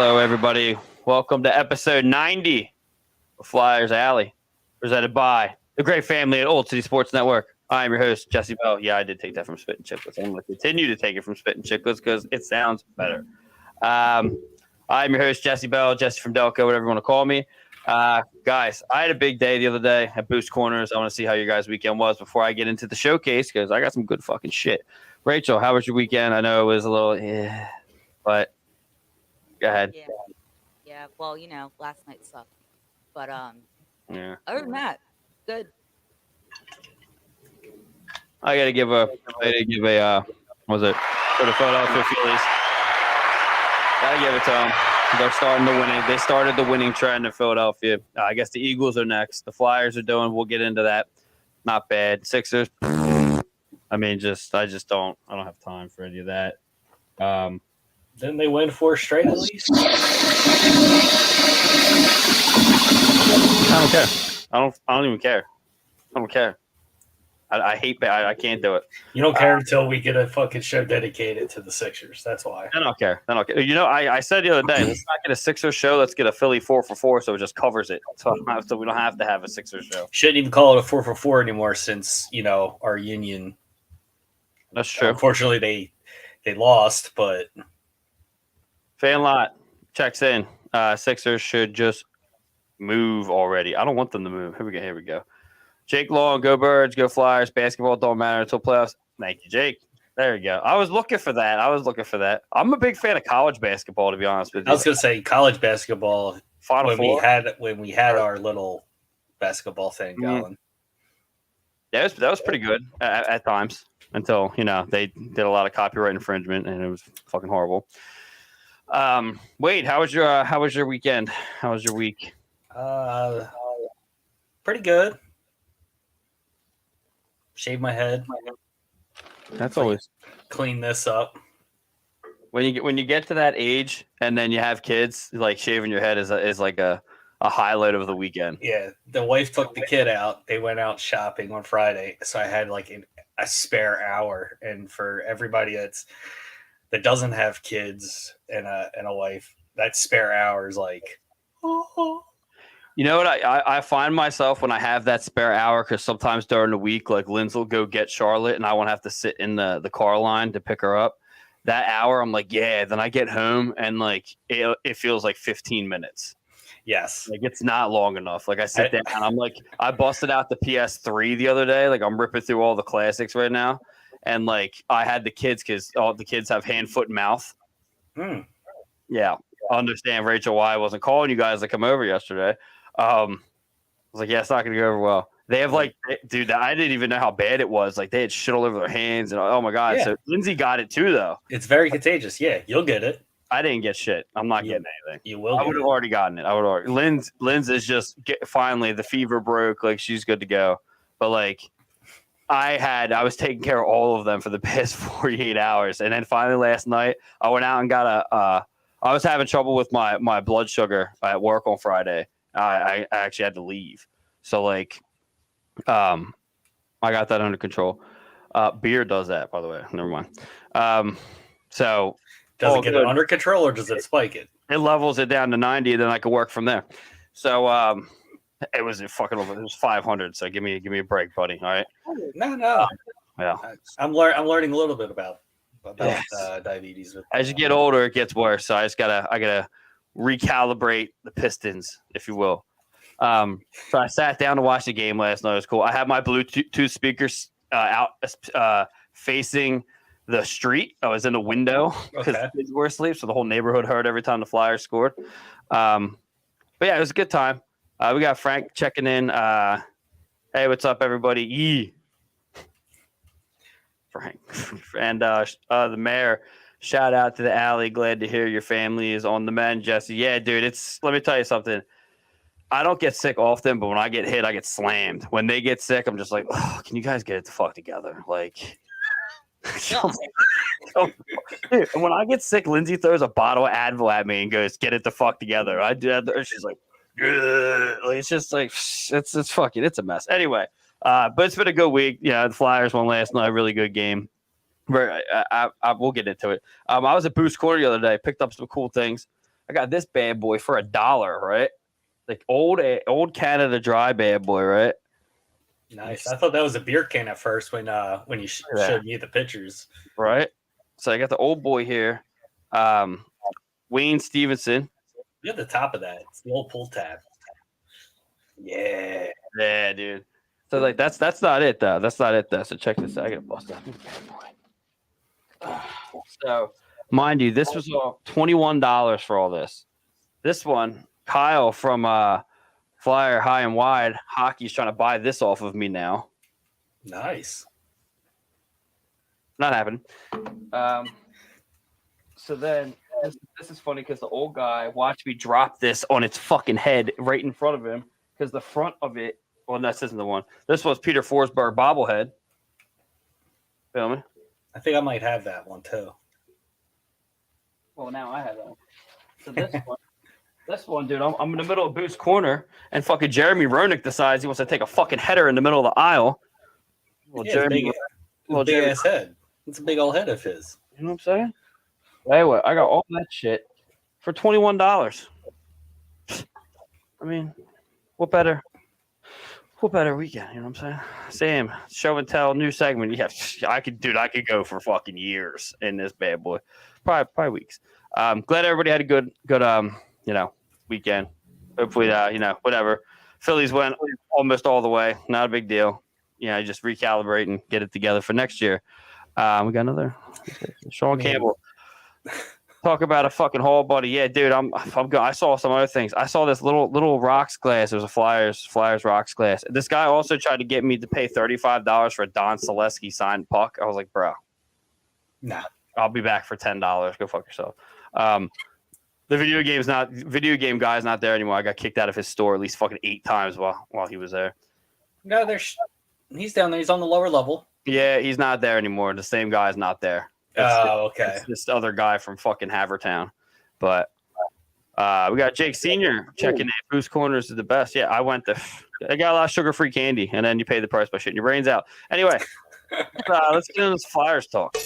Hello, everybody. Welcome to episode 90 of Flyers Alley, presented by the great family at Old City Sports Network. I am your host, Jesse Bell. Yeah, I did take that from Spit and Chicklets. I'm going to continue to take it from Spit and Chicklets because it sounds better. I'm your host, Jesse Bell, Jesse from Delco, whatever you want to call me. Guys, I had a big day the other day at Boost Corners. I want to see how your guys' weekend was before I get into the showcase because I got some good fucking shit. Rachel, how was your weekend? I know it was a little, but go ahead. Yeah. Well, last night sucked, but Yeah. other than that, good. I gotta give a was it for the Philadelphia Phillies? Gotta give it to them. They're starting to win. They started the winning trend in Philadelphia. I guess the Eagles are next. The Flyers are doing. We'll get into that. Not bad. Sixers. I mean, I don't have time for any of that. Didn't they win 4 straight at least? I don't care. I don't even care. I don't care. I hate. I can't do it. You don't care until we get a fucking show dedicated to the Sixers. That's why. I don't care. You know, I said the other day, let's not get a Sixers show. Let's get a Philly 4 for 4, so it just covers it. So we don't have to have a Sixers show. Shouldn't even call it a 4 for 4 anymore since our union. That's true. Unfortunately, they lost, but Fan Lot checks in. Sixers should just move already. I don't want them to move. Here we go. Jake Long, go Birds, go Flyers. Basketball don't matter until playoffs. Thank you, Jake. There you go. I was looking for that. I'm a big fan of college basketball, to be honest with you. I was going to say college basketball. Final Four. When we had our little basketball thing going. Yeah, that was pretty good at times until they did a lot of copyright infringement and it was fucking horrible. Wade, how was your weekend? How was your week? Pretty good. Shave my head. That's always clean this up. When you get to that age and then you have kids, like shaving your head is like a highlight of the weekend. Yeah, the wife took the kid out. They went out shopping on Friday, so I had like a spare hour. And for everybody that doesn't have kids and a wife, that spare hour is like, oh. You know what? I find myself when I have that spare hour, because sometimes during the week, like Lindsay will go get Charlotte and I won't have to sit in the car line to pick her up. That hour, I'm like, yeah. Then I get home and like it feels like 15 minutes. Yes. Like it's not long enough. Like I sit down and I'm like, I busted out the PS3 the other day. Like I'm ripping through all the classics right now. And like I had the kids because all the kids have hand, foot, and mouth. Yeah. I understand, Rachel, why I wasn't calling you guys to come over yesterday. I was like, yeah, it's not going to go over well. They have like, dude, I didn't even know how bad it was. Like they had shit all over their hands and oh my God. Yeah. So Lindsay got it too, though. It's very contagious. Yeah, you'll get it. I didn't get shit. I'm not getting anything. You will. I would have already gotten it. Linz is just finally the fever broke. Like she's good to go. But like I was taking care of all of them for the past 48 hours. And then finally last night I went out and got I was having trouble with my blood sugar at work on Friday. I actually had to leave. So like, I got that under control. Beer does that, by the way. Never mind. So does it get it under control or does it spike it? It levels it down to 90, then I can work from there. So it was 500. So give me a break, buddy. All right. No. Yeah. I'm learning a little bit about diabetes. As you get older, it gets worse. So I gotta recalibrate the pistons, if you will. So I sat down to watch the game last night. It was cool. I had my Bluetooth speakers out facing the street. I was in the window because the kids were asleep, so the whole neighborhood heard every time the Flyers scored. But yeah, it was a good time. We got Frank checking in. Hey, what's up, everybody? Frank and the mayor. Shout out to the alley. Glad to hear your family is on the mend, Jesse. Yeah, dude. Let me tell you something. I don't get sick often, but when I get hit, I get slammed. When they get sick, I'm just like, oh, can you guys get it the fuck together? Like, dude, when I get sick, Lindsay throws a bottle of Advil at me and goes, "Get it the fuck together." I do that. She's like, it's just like it's a mess. Anyway, but it's been a good week. Yeah, the Flyers won last night. Really good game. We'll get into it. I was at Boost Corner the other day. Picked up some cool things. I got this bad boy for $1, right? Like old Canada Dry bad boy, right? Nice. I thought that was a beer can at first when you showed me the pictures. Right. So I got the old boy here, Wayne Stevenson. You're at the top of that. It's the old pull tab. Yeah. Yeah, dude. So like that's not it though. That's not it though. So check this out. I gotta bust out this bad boy. So mind you, this was all $21 for all this. This one, Kyle from Flyer High and Wide Hockey's trying to buy this off of me now. Nice. Not happening. So then this is funny because the old guy watched me drop this on its fucking head right in front of him because the front of it. Well, this isn't the one. This was Peter Forsberg bobblehead. Feel me? I think I might have that one too. Well, now I have that one. So this one, dude, I'm in the middle of Boost Corner, and fucking Jeremy Roenick decides he wants to take a fucking header in the middle of the aisle. Well, Yeah, Jeremy, big ass head. It's a big old head of his. you know what I'm saying? Anyway, I got all that shit for $21. I mean, what better weekend? You know what I'm saying? Sam, show and tell, new segment. Yeah, I could go for fucking years in this bad boy, probably weeks. Glad everybody had a good weekend. Hopefully, whatever. Phillies went almost all the way. Not a big deal. Just recalibrate and get it together for next year. We got another Sean Campbell. Talk about a fucking haul, buddy. Yeah, dude, I'm good. I saw some other things. I saw this little rocks glass. There was a Flyers rocks glass. This guy also tried to get me to pay $35 for a Don Selesky signed puck. I was like, bro, nah, I'll be back for $10. Go fuck yourself. The video game guy's not there anymore. I got kicked out of his store at least fucking 8 times while he was there. No, he's down there. He's on the lower level. Yeah, he's not there anymore. The same guy's not there. Okay. It's this other guy from fucking Havertown. But we got Jake Sr. checking in. Boost Corners is the best. Yeah, I got a lot of sugar-free candy, and then you pay the price by shitting your brains out. Anyway, let's get into this Flyers talk.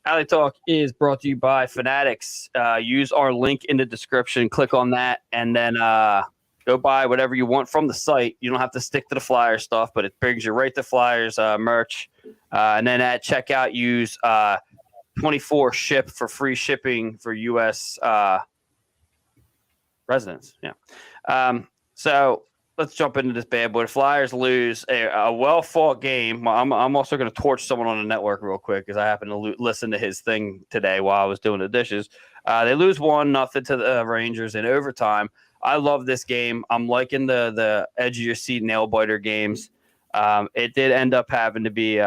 Alley Talk is brought to you by Fanatics. Use our link in the description. Click on that, and then go buy whatever you want from the site. You don't have to stick to the Flyer stuff, but it brings you right to Flyers merch. And then at checkout, use 24 ship for free shipping for U.S. residents. Yeah. So let's jump into this bad boy. The Flyers lose a well-fought game. I'm also going to torch someone on the network real quick because I happened to listen to his thing today while I was doing the dishes. They lose 1-0 to the Rangers in overtime. I love this game. I'm liking the edge of your seat nail biter games. It did end up having to be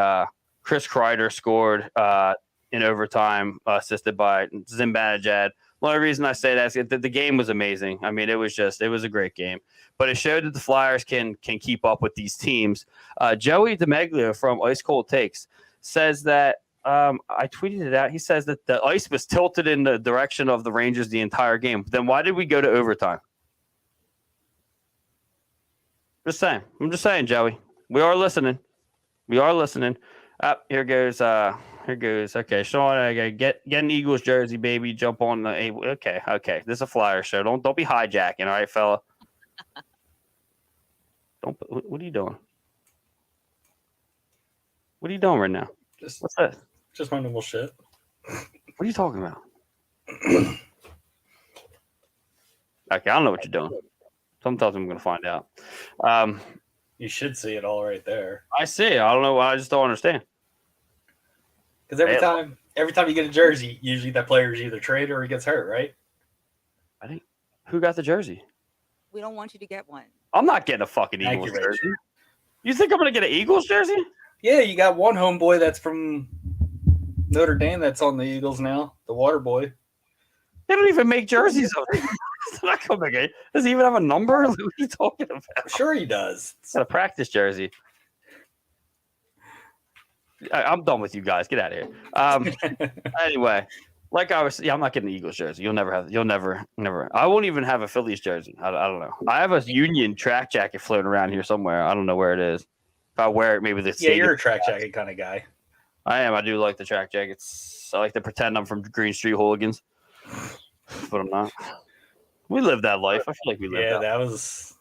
Chris Kreider scored in overtime, assisted by Zibanejad. The only reason I say that is that the game was amazing. I mean, it was a great game. But it showed that the Flyers can keep up with these teams. Joey DeMeglio from Ice Cold Takes says that I tweeted it out. He says that the ice was tilted in the direction of the Rangers the entire game. Then why did we go to overtime? I'm just saying, Joey. We are listening. Here goes. Okay, Sean, I gotta get an Eagles jersey, baby. Jump on the. Okay. This is a Flyer show. Don't be hijacking, all right, fella. What are you doing? What are you doing right now? What's that? Just my normal shit. What are you talking about? Okay, I don't know what you're doing. Sometimes I'm going to find out. You should see it all right there. I see. I don't know. I just don't understand. Because every time you get a jersey, usually that player is either traded or he gets hurt, right? I think. Who got the jersey? We don't want you to get one. I'm not getting a fucking Eagles jersey. You think I'm going to get an Eagles jersey? Yeah, you got one homeboy that's from Notre Dame that's on the Eagles now, the water boy. They don't even make jerseys of it. Does he even have a number? What are you talking about? Sure he does. It's got a practice jersey. I'm done with you guys. Get out of here. Anyway, Like I was, I'm not getting the Eagles jersey. You'll never. I won't even have a Phillies jersey. I don't know. I have a Union track jacket floating around here somewhere. I don't know where it is. If I wear it, maybe this. Yeah, you're a track jacket kind of guy. I am. I do like the track jackets. I like to pretend I'm from Green Street Hooligans, but I'm not. We live that life. I feel like we live that. That was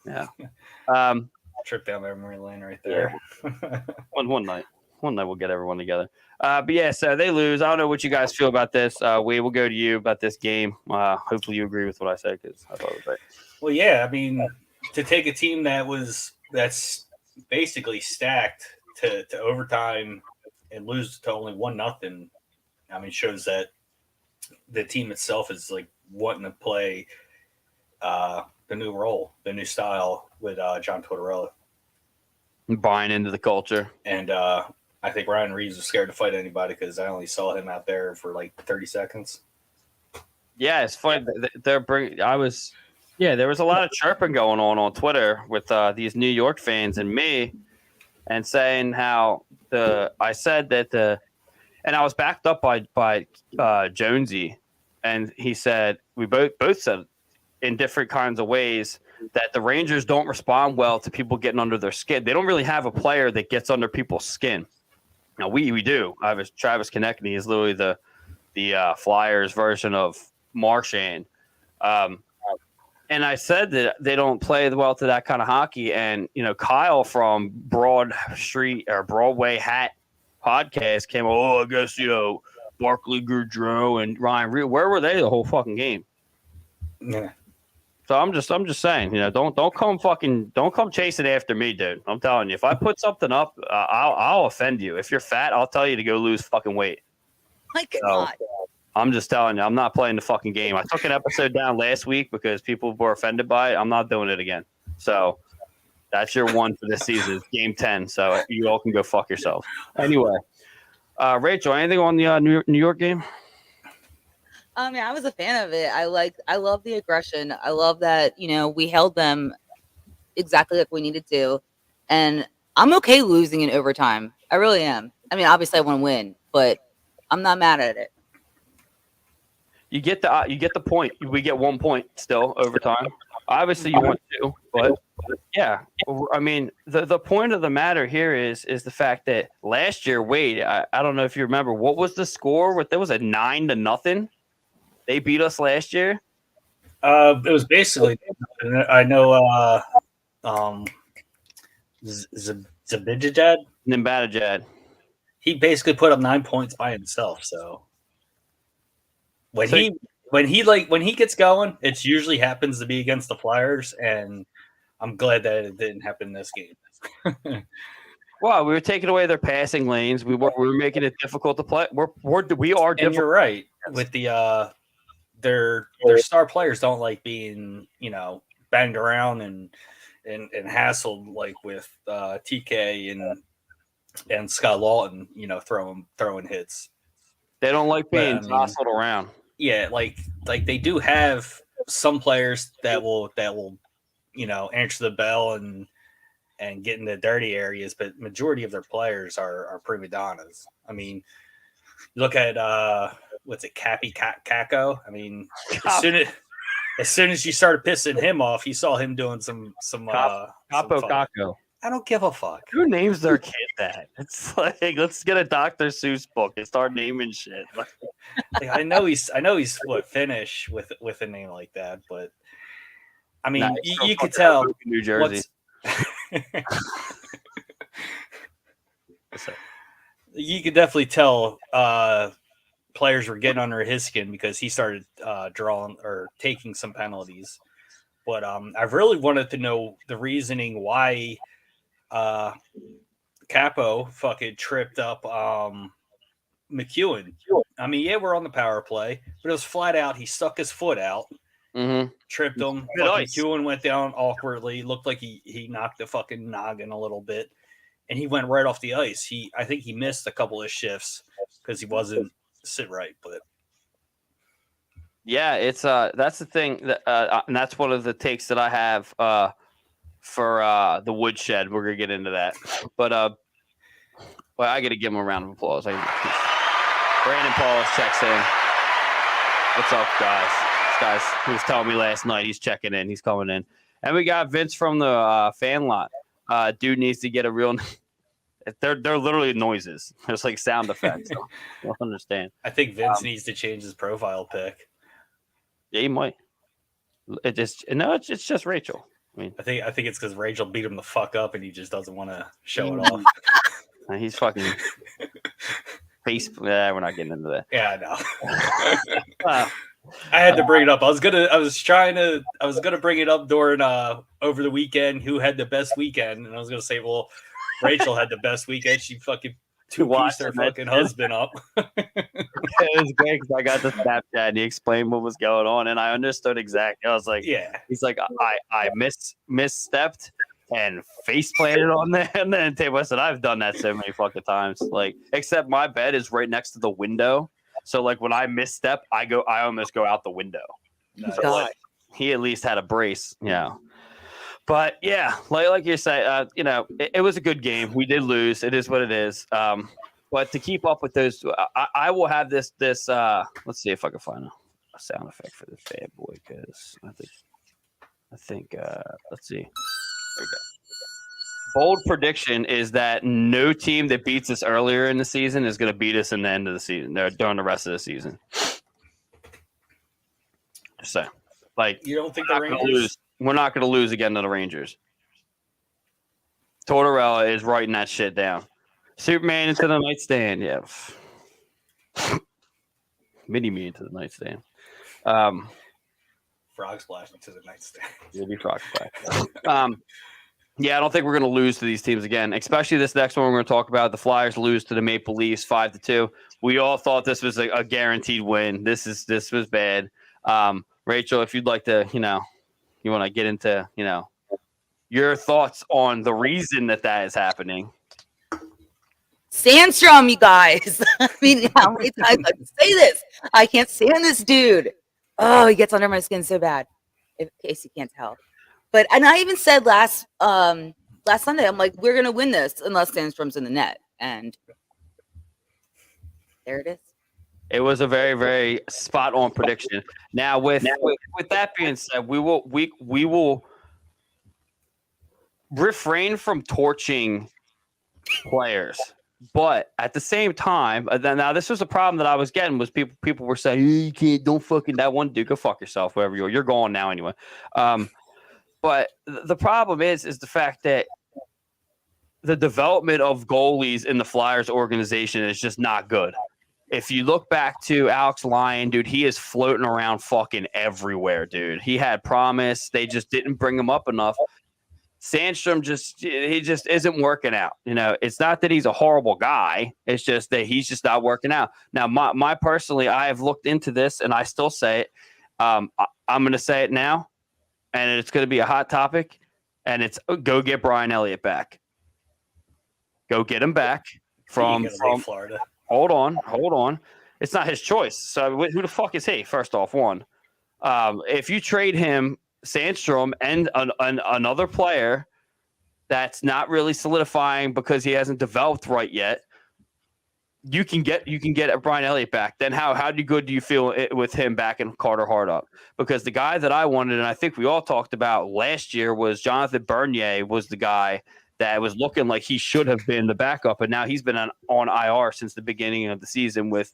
trip down memory lane right there. Yeah. One night we'll get everyone together. But yeah, so they lose. I don't know what you guys feel about this. We will go to you about this game. Hopefully you agree with what I said because I thought it was right. Well, yeah, I mean, to take a team that's basically stacked to overtime and lose to only 1-0, I mean, shows that the team itself is like wanting to play the new role, the new style with John Tortorella. Buying into the culture. And I think Ryan Reeves was scared to fight anybody because I only saw him out there for like 30 seconds. Yeah, it's funny. There was a lot of chirping going on Twitter with these New York fans and me, and saying how I said that and I was backed up by Jonesy, and he said we both said in different kinds of ways that the Rangers don't respond well to people getting under their skin. They don't really have a player that gets under people's skin. Now we do. Travis Konecny is literally the Flyers version of Marchand. And I said that they don't play well to that kind of hockey. And, Kyle from Broadway Hat podcast came, I guess, Barclay Goodrow and Ryan Reed. Where were they the whole fucking game? Yeah. So I'm just saying, don't come chasing after me, dude. I'm telling you, if I put something up, I'll offend you. If you're fat, I'll tell you to go lose fucking weight. My God. So, I'm just telling you, I'm not playing the fucking game. I took an episode down last week because people were offended by it. I'm not doing it again. So that's your one for this season. It's game 10. So you all can go fuck yourself. Anyway, Rachel, anything on the New York game? Yeah, I was a fan of it. I love the aggression. I love that, we held them exactly like we needed to. And I'm okay losing in overtime. I really am. I mean, obviously I want to win, but I'm not mad at it. You get the point. We get 1 point still overtime. Obviously you want to, but yeah. I mean, the point of the matter here is the fact that last year, Wade, I don't know if you remember, what was the score? There was a 9-0. They beat us last year. It was basically, I know, Zabijad. Nimbadajad. He basically put up 9 points by himself. So when he gets going, it usually happens to be against the Flyers, and I'm glad that it didn't happen this game. Well, we were taking away their passing lanes. We were making it difficult to play. We are difficult. And you're right with the their star players don't like being banged around and hassled like with TK and Scott Lawton, throwing hits. They don't like being jostled around. Yeah, like they do have some players that will answer the bell and get in the dirty areas, but majority of their players are prima donnas. I mean, look at what's it, Cappy Kako? I mean, as soon as you started pissing him off, you saw him doing some Capo Kako. I don't give a fuck. Who names their kid that? It's like, let's get a Dr. Seuss book and start naming shit. I know he's Finnish with a name like that, but I mean, you could tell New Jersey. You could definitely tell players were getting under his skin because he started drawing or taking some penalties. But I've really wanted to know the reasoning why Capo fucking tripped up McEwen. I mean, yeah, we're on the power play, but it was flat out. He stuck his foot out, tripped him. McEwen went down awkwardly. Looked like he knocked the fucking noggin a little bit, and he went right off the ice. I think he missed a couple of shifts because he wasn't sit right. But yeah, it's that's the thing that and that's one of the takes that I have for the woodshed. We're gonna get into that, but well, I got to give him a round of applause. Brandon Paulus checks in. What's up, guys? This guy's he was telling me last night he's checking in. He's coming in. And we got Vince from the fan lot. Dude needs to get a real. They're literally noises. There's like sound effects. So I don't understand. I think Vince needs to change his profile pic. Yeah, he might. It's just Rachel. I mean, I think it's because Rachel beat him the fuck up and he just doesn't want to show it off. he's fucking face. We're not getting into that. Yeah, I know. I had to bring it up. I was gonna bring it up during over the weekend. Who had the best weekend? And I was gonna say, well, Rachel had the best weekend. She fucking two-pieced her fucking husband up. It was great because I got the Snapchat and he explained what was going on, and I understood exactly. I was like, yeah. He's like, I misstepped and face planted on there, and then Table said, I've done that so many fucking times. Like, except my bed is right next to the window, so like when I misstep, I almost go out the window. Nice. So, like, he at least had a brace, But yeah, like you say, it was a good game. We did lose. It is what it is. But to keep up with those, I will have this. Let's see if I can find a sound effect for this bad boy, because I think. Let's see. There we go. Bold prediction is that no team that beats us earlier in the season is going to beat us in the end of the season. They're during the rest of the season. Just saying. Like, you don't think the Rangers? We're not going to lose again to the Rangers. Tortorella is writing that shit down. Superman into the nightstand. Yeah. Mini-me into the nightstand. Frog splash into the nightstand. Maybe frog splash. Yeah, I don't think we're going to lose to these teams again, especially this next one we're going to talk about. The Flyers lose to the Maple Leafs 5-2. We all thought this was a guaranteed win. This was bad. Rachel, if you'd like to, you want to get into, your thoughts on the reason that is happening. Sandstrom, you guys. I mean, how many times I can say this? I can't stand this dude. Oh, he gets under my skin so bad. In case you can't tell. And I even said last Sunday, I'm like, we're gonna win this unless Sandstrom's in the net. And there it is. It was a very, very spot on prediction. Now, with that being said, we will refrain from torching players. But at the same time, now this was a problem that I was getting was people were saying, hey, you can't, don't fucking that one dude, go fuck yourself, whoever you are. You're gone now anyway. But the problem is the fact that the development of goalies in the Flyers organization is just not good. If you look back to Alex Lyon, dude, he is floating around fucking everywhere, dude. He had promise. They just didn't bring him up enough. Sandstrom he just isn't working out. It's not that he's a horrible guy. It's just that he's just not working out. Now, my personally, I have looked into this and I still say it. I'm going to say it now, and it's going to be a hot topic, and it's go get Brian Elliott back. Go get him back from Florida. Hold on. It's not his choice. So who the fuck is he? First off, one. If you trade him, Sandstrom and another player that's not really solidifying because he hasn't developed right yet, you can get Brian Elliott back. Then how good do you feel with him back in Carter Hartup? Because the guy that I wanted, and I think we all talked about last year, was Jonathan Bernier was the guy that was looking like he should have been the backup, and now he's been on IR since the beginning of the season with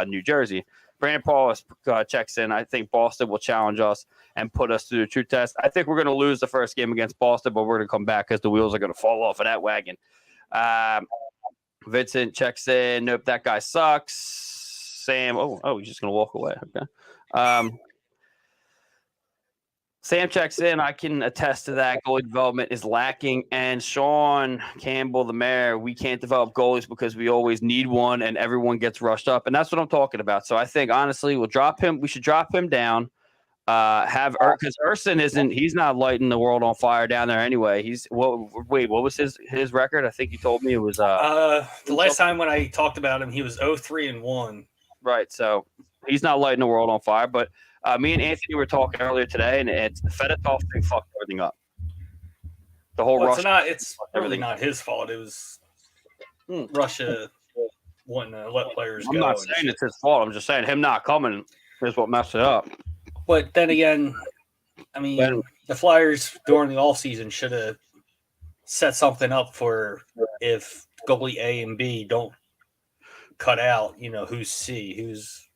New Jersey. Brandon Paulus checks in. I think Boston will challenge us and put us through the true test. I think we're going to lose the first game against Boston, but we're going to come back because the wheels are going to fall off of that wagon. Vincent checks in. Nope, that guy sucks. Sam, he's just going to walk away. Okay. Sam checks in. I can attest to that. Goalie development is lacking. And Sean Campbell, the mayor, we can't develop goalies because we always need one and everyone gets rushed up. And that's what I'm talking about. So I think, honestly, we'll drop him. We should drop him down. Because Urson he's not lighting the world on fire down there anyway. What was his record? I think you told me it was the last time when I talked about him, he was 0-3-1. Right. So he's not lighting the world on fire, but me and Anthony were talking earlier today, and it's the Fedotov thing fucked everything up. The whole Russia. It's really not his fault. It was Russia wanting to let players go. I'm not saying it's his fault. I'm just saying him not coming. is what messed it up. But then again, I mean, When- the Flyers during the offseason should have set something up for if goalie A and B don't cut out, who's C, who's.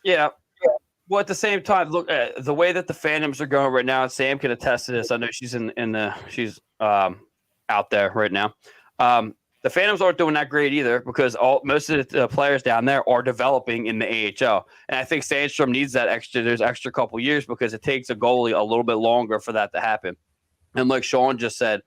Yeah. Well, at the same time, look, the way that the fandoms are going right now, and Sam can attest to this. I know she's she's out there right now. The fandoms aren't doing that great either because most of the players down there are developing in the AHL, and I think Sandstrom needs that extra couple years because it takes a goalie a little bit longer for that to happen. And like Sean just said,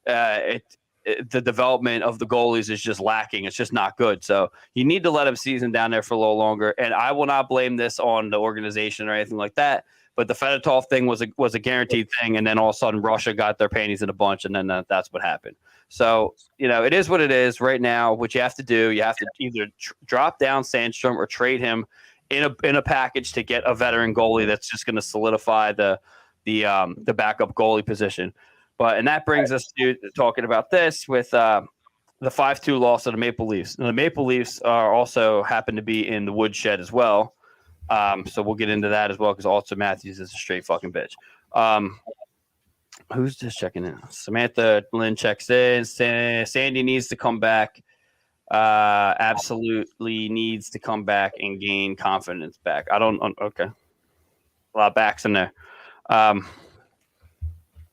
the development of the goalies is just lacking. It's just not good. So you need to let them season down there for a little longer. And I will not blame this on the organization or anything like that. But the Fedotov thing was a guaranteed thing, and then all of a sudden Russia got their panties in a bunch, and then that's what happened. So it is what it is right now. What you have to do, you have to either drop down Sandstrom or trade him in a package to get a veteran goalie that's just going to solidify the backup goalie position. And that brings us to talking about this with the 5-2 loss of the Maple Leafs. And the Maple Leafs are also happen to be in the woodshed as well. So we'll get into that as well because Austin Matthews is a straight fucking bitch. Who's just checking in? Samantha Lynn checks in. Sandy needs to come back. Absolutely needs to come back and gain confidence back. Okay. A lot of backs in there.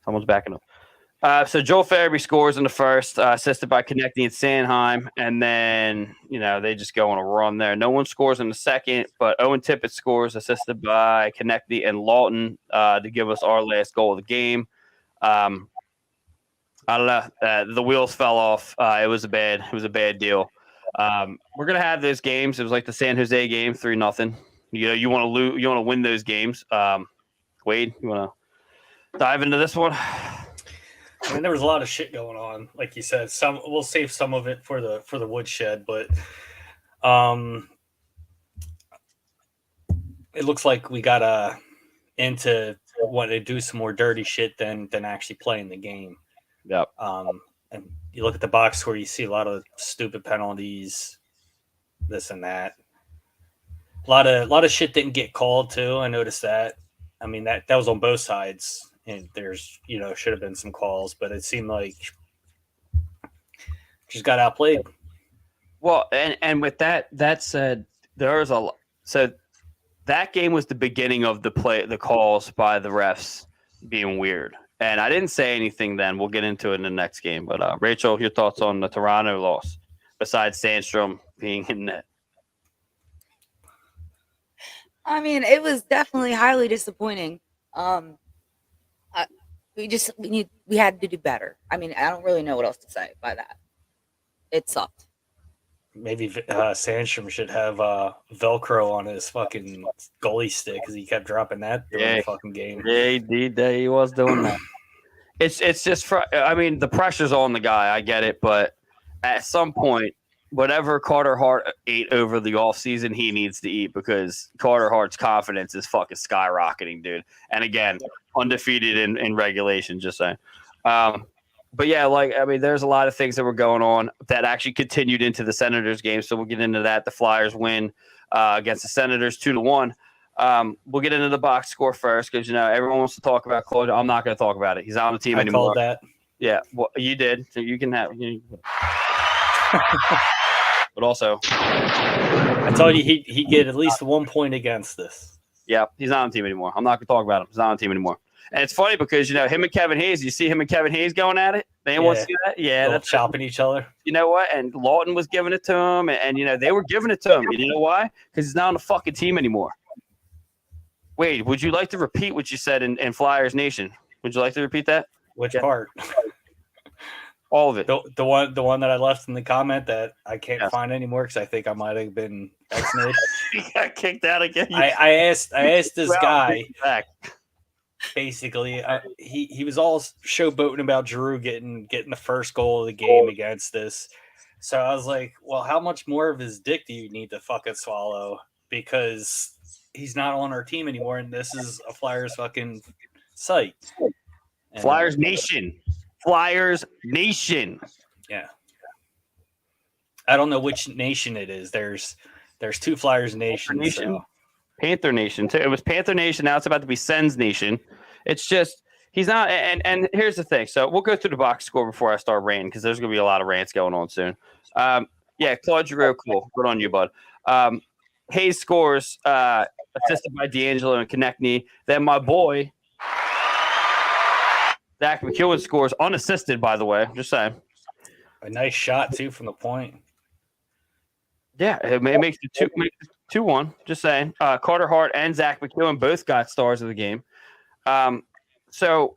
Someone's backing up. So Joel Farabee scores in the first, assisted by Konechny and Sanheim, and then they just go on a run there. No one scores in the second, but Owen Tippett scores, assisted by Konechny and Lawton to give us our last goal of the game. I don't know. The wheels fell off. It was a bad deal. We're gonna have those games. It was like the San Jose game, 3-0. You want to lose. You want to win those games. Wade, you want to dive into this one? I mean, there was a lot of shit going on, like you said. We'll save some of it for the woodshed, but it looks like we got into wanting to do some more dirty shit than actually playing the game. Yep. And you look at the box score, you see a lot of stupid penalties, this and that. A lot of shit didn't get called too. I noticed that. I mean that was on both sides. And there's, should have been some calls, but it seemed like just got outplayed. Well, and with that said, there's a lot. So that game was the beginning of the calls by the refs being weird. And I didn't say anything then. We'll get into it in the next game. But Rachel, your thoughts on the Toronto loss besides Sandstrom being in net? I mean, it was definitely highly disappointing. We had to do better. I mean, I don't really know what else to say by that. It sucked. Maybe Sandstrom should have Velcro on his fucking goalie stick because he kept dropping that during the fucking game. Yeah, he was doing that. It's just the pressure's on the guy. I get it, but at some point, whatever Carter Hart ate over the offseason, he needs to eat because Carter Hart's confidence is fucking skyrocketing, dude. And again, undefeated in regulation, just saying. But yeah, there's a lot of things that were going on that actually continued into the Senators game. So we'll get into that. The Flyers win against the Senators 2-1. We'll get into the box score first because everyone wants to talk about Claude. I'm not going to talk about it. He's not on the team anymore. I called that. Yeah, well, you did. So you can have. But also, I told you he get at least 1 point against this. Yeah, he's not on the team anymore. I'm not going to talk about him. He's not on the team anymore. And it's funny because him and Kevin Hayes. You see him and Kevin Hayes going at it. They want to see that. Yeah, that's chopping each other. You know what? And Lawton was giving it to him, and they were giving it to him. And you know why? Because he's not on the fucking team anymore. Wade, would you like to repeat what you said in Flyers Nation? Would you like to repeat that? Which part? All of it. The one that I left in the comment that I can't find anymore because I think I might have been exited. He got kicked out again. I asked this guy. Basically, he was all showboating about Giroux getting the first goal of the game against this. So I was like, well, how much more of his dick do you need to fucking swallow? Because he's not on our team anymore, and this is a Flyers fucking site. And, Flyers Nation. Flyers Nation. Yeah. I don't know which nation it is. There's two Flyers Nations. So. Panther Nation too. It was Panther Nation. Now it's about to be Sens Nation. It's just he's not. And here's the thing. So we'll go through the box score before I start ranting because there's gonna be a lot of rants going on soon. Yeah, Claude Giroux, cool. Good on you, bud. Hayes scores, assisted by D'Angelo and Konechny. Then my boy Zach McEwen scores unassisted. By the way, just saying. A nice shot too from the point. Yeah, it makes it 2-1. Just saying. Carter Hart and Zach McEwen both got stars of the game. So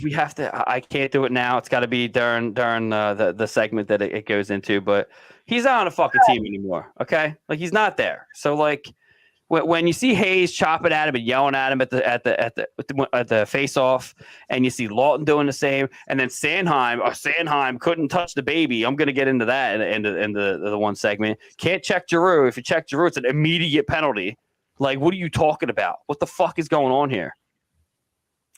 we have to. I can't do it now. It's got to be during the segment that it goes into. But he's not on a fucking team anymore. Okay, like he's not there. So like when you see Hayes chopping at him and yelling at him at the face off, and you see Lawton doing the same, and then Sanheim couldn't touch the baby. I'm gonna get into that in the one segment. Can't check Giroux. If you check Giroux, it's an immediate penalty. Like, what are you talking about? What the fuck is going on here?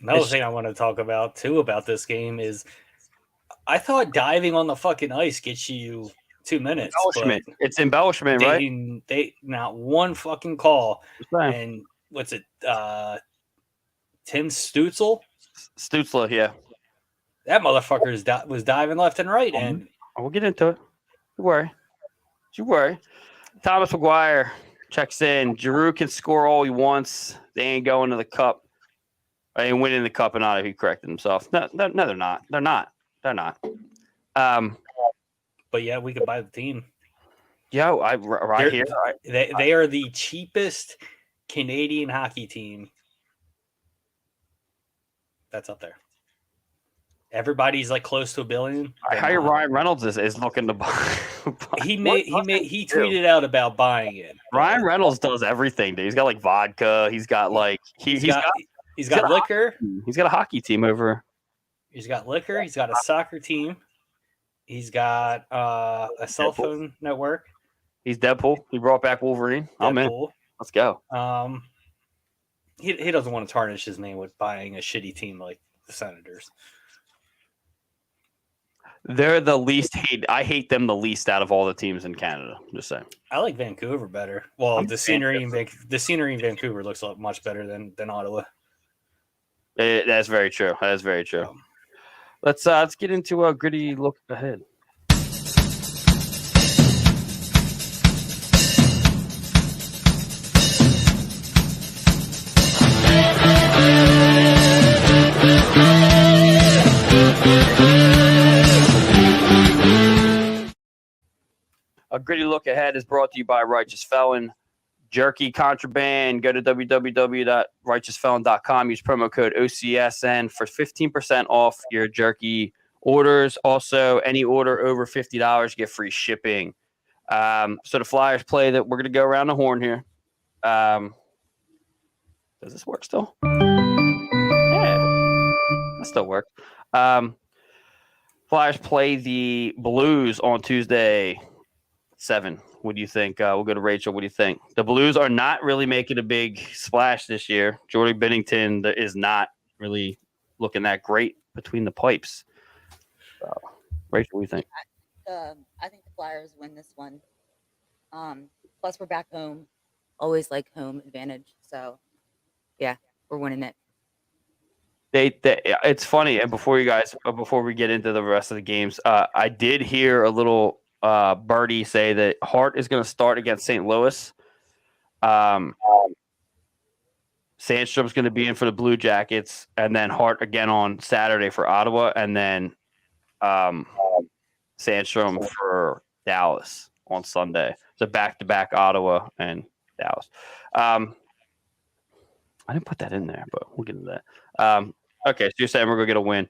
Another thing I want to talk about too about this game is I thought diving on the fucking ice gets you 2 minutes. Embellishment. It's embellishment, right? They not one fucking call. And what's it? Tim Stutzel? Stutzler, yeah. That motherfucker was diving left and right. And we'll get into it. Don't worry. Thomas McGuire checks in. Giroux can score all he wants. They ain't going to the cup. I ain't winning the cup, and not. He corrected himself. No, they're not. They're not. But yeah, we could buy the team. Yo, here. They are the cheapest Canadian hockey team that's up there. Everybody's like close to $1 billion. I hear Ryan Reynolds is looking to buy. He tweeted out about buying it. Ryan Reynolds does everything, dude. He's got like vodka. He's got like he's got liquor. He's got a hockey team over. He's got liquor. He's got a soccer team. He's got a cell phone network. He's Deadpool. He brought back Wolverine. I'm in. Let's go. He doesn't want to tarnish his name with buying a shitty team like the Senators. They're the least hate. I hate them the least out of all the teams in Canada. Just saying. I like Vancouver better. Well, the scenery in Vancouver looks much better than Ottawa. That's very true. That is very true. Let's get into a gritty look ahead. A gritty look ahead is brought to you by Righteous Felon. Jerky contraband. Go to www.righteousfelon.com. Use promo code OCSN for 15% off your jerky orders. Also, any order over $50, get free shipping. So the Flyers play that we're going to go around the horn here. Does this work still? Yeah, that still works. Flyers play the Blues on Tuesday, 7. What do you think? We'll go to Rachel. What do you think? The Blues are not really making a big splash this year. Jordy Binnington is not really looking that great between the pipes. So, Rachel, what do you think? I think the Flyers win this one. Plus, we're back home. Always like home advantage. So, yeah, we're winning it. It's funny. And before we get into the rest of the games, I did hear a little Birdie say that Hart is going to start against St. Louis. Sandstrom's going to be in for the Blue Jackets, and then Hart again on Saturday for Ottawa, and then Sandstrom for Dallas on Sunday. So back-to-back Ottawa and Dallas. I didn't put that in there, but we'll get into that. Okay, so you're saying we're going to get a win.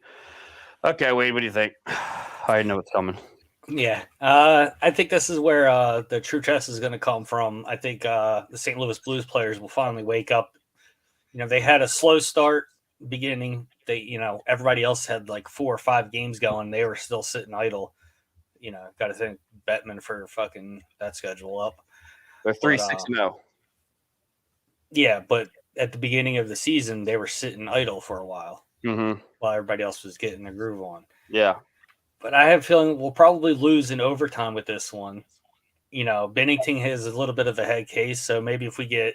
Okay, Wade, what do you think? I know what's coming. Yeah, I think this is where the true test is going to come from. I think the St. Louis Blues players will finally wake up. You know, they had a slow start beginning. Everybody else had like 4 or 5 games going. They were still sitting idle. You know, got to thank Bettman for fucking that schedule up. They're 3-6-0. Yeah, but at the beginning of the season, they were sitting idle for a while while everybody else was getting their groove on. Yeah. But I have a feeling we'll probably lose in overtime with this one. Bennington has a little bit of a head case, so maybe if we get,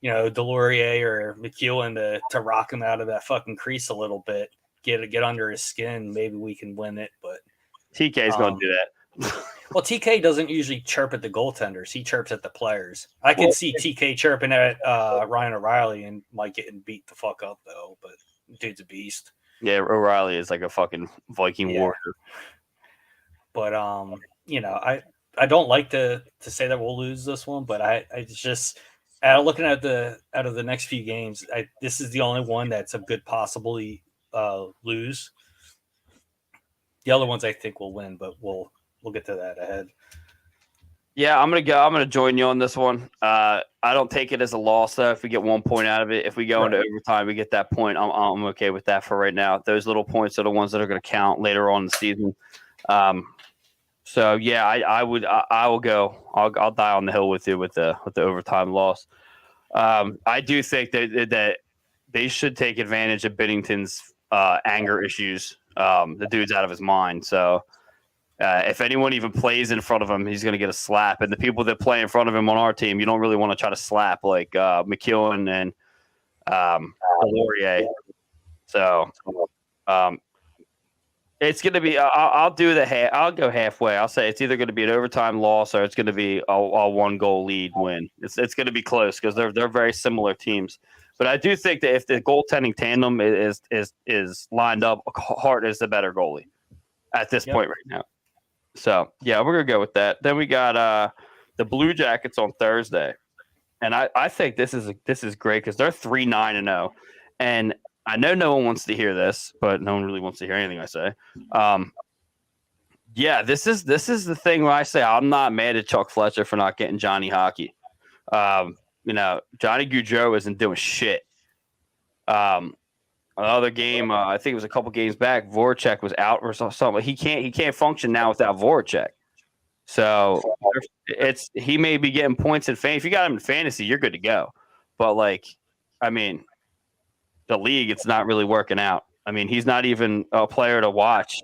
Delorier or McEwen to rock him out of that fucking crease a little bit, get under his skin, maybe we can win it. But TK is going to do that. well, TK doesn't usually chirp at the goaltenders; he chirps at the players. I could see TK chirping at Ryan O'Reilly and Mike getting beat the fuck up though. But dude's a beast. Yeah, O'Reilly is like a fucking Viking warrior. But I don't like to say that we'll lose this one, but I just looking at out of the next few games, this is the only one that's a good possibly lose. The other ones I think will win, but we'll get to that ahead. Yeah, I'm gonna join you on this one. I don't take it as a loss though. If we get 1 point out of it, if we go into overtime, we get that point. I'm okay with that for right now. Those little points are the ones that are going to count later on in the season. So yeah, I will go. I'll die on the hill with you with the overtime loss. I do think that they should take advantage of Binnington's anger issues. The dude's out of his mind. So if anyone even plays in front of him, he's going to get a slap. And the people that play in front of him on our team, you don't really want to try to slap like McEwen and Laurier. So it's going to be. I'll do the I'll go halfway. I'll say it's either going to be an overtime loss or it's going to be a 1-goal lead win. It's going to be close because they're very similar teams. But I do think that if the goaltending tandem is lined up, Hart is the better goalie at this point right now. So yeah, we're gonna go with that. Then we got the Blue Jackets on Thursday, and I think this is great because they're 3-9-0, and I know no one wants to hear this, but no one really wants to hear anything I say. Yeah, this is the thing where I say I'm not mad at Chuck Fletcher for not getting Johnny Hockey. Johnny Gaudreau isn't doing shit. Another game, I think it was a couple games back, Voracek was out or something. He can't function now without Voracek. So he may be getting points in fantasy. If you got him in fantasy, you're good to go. But the league, it's not really working out. I mean, he's not even a player to watch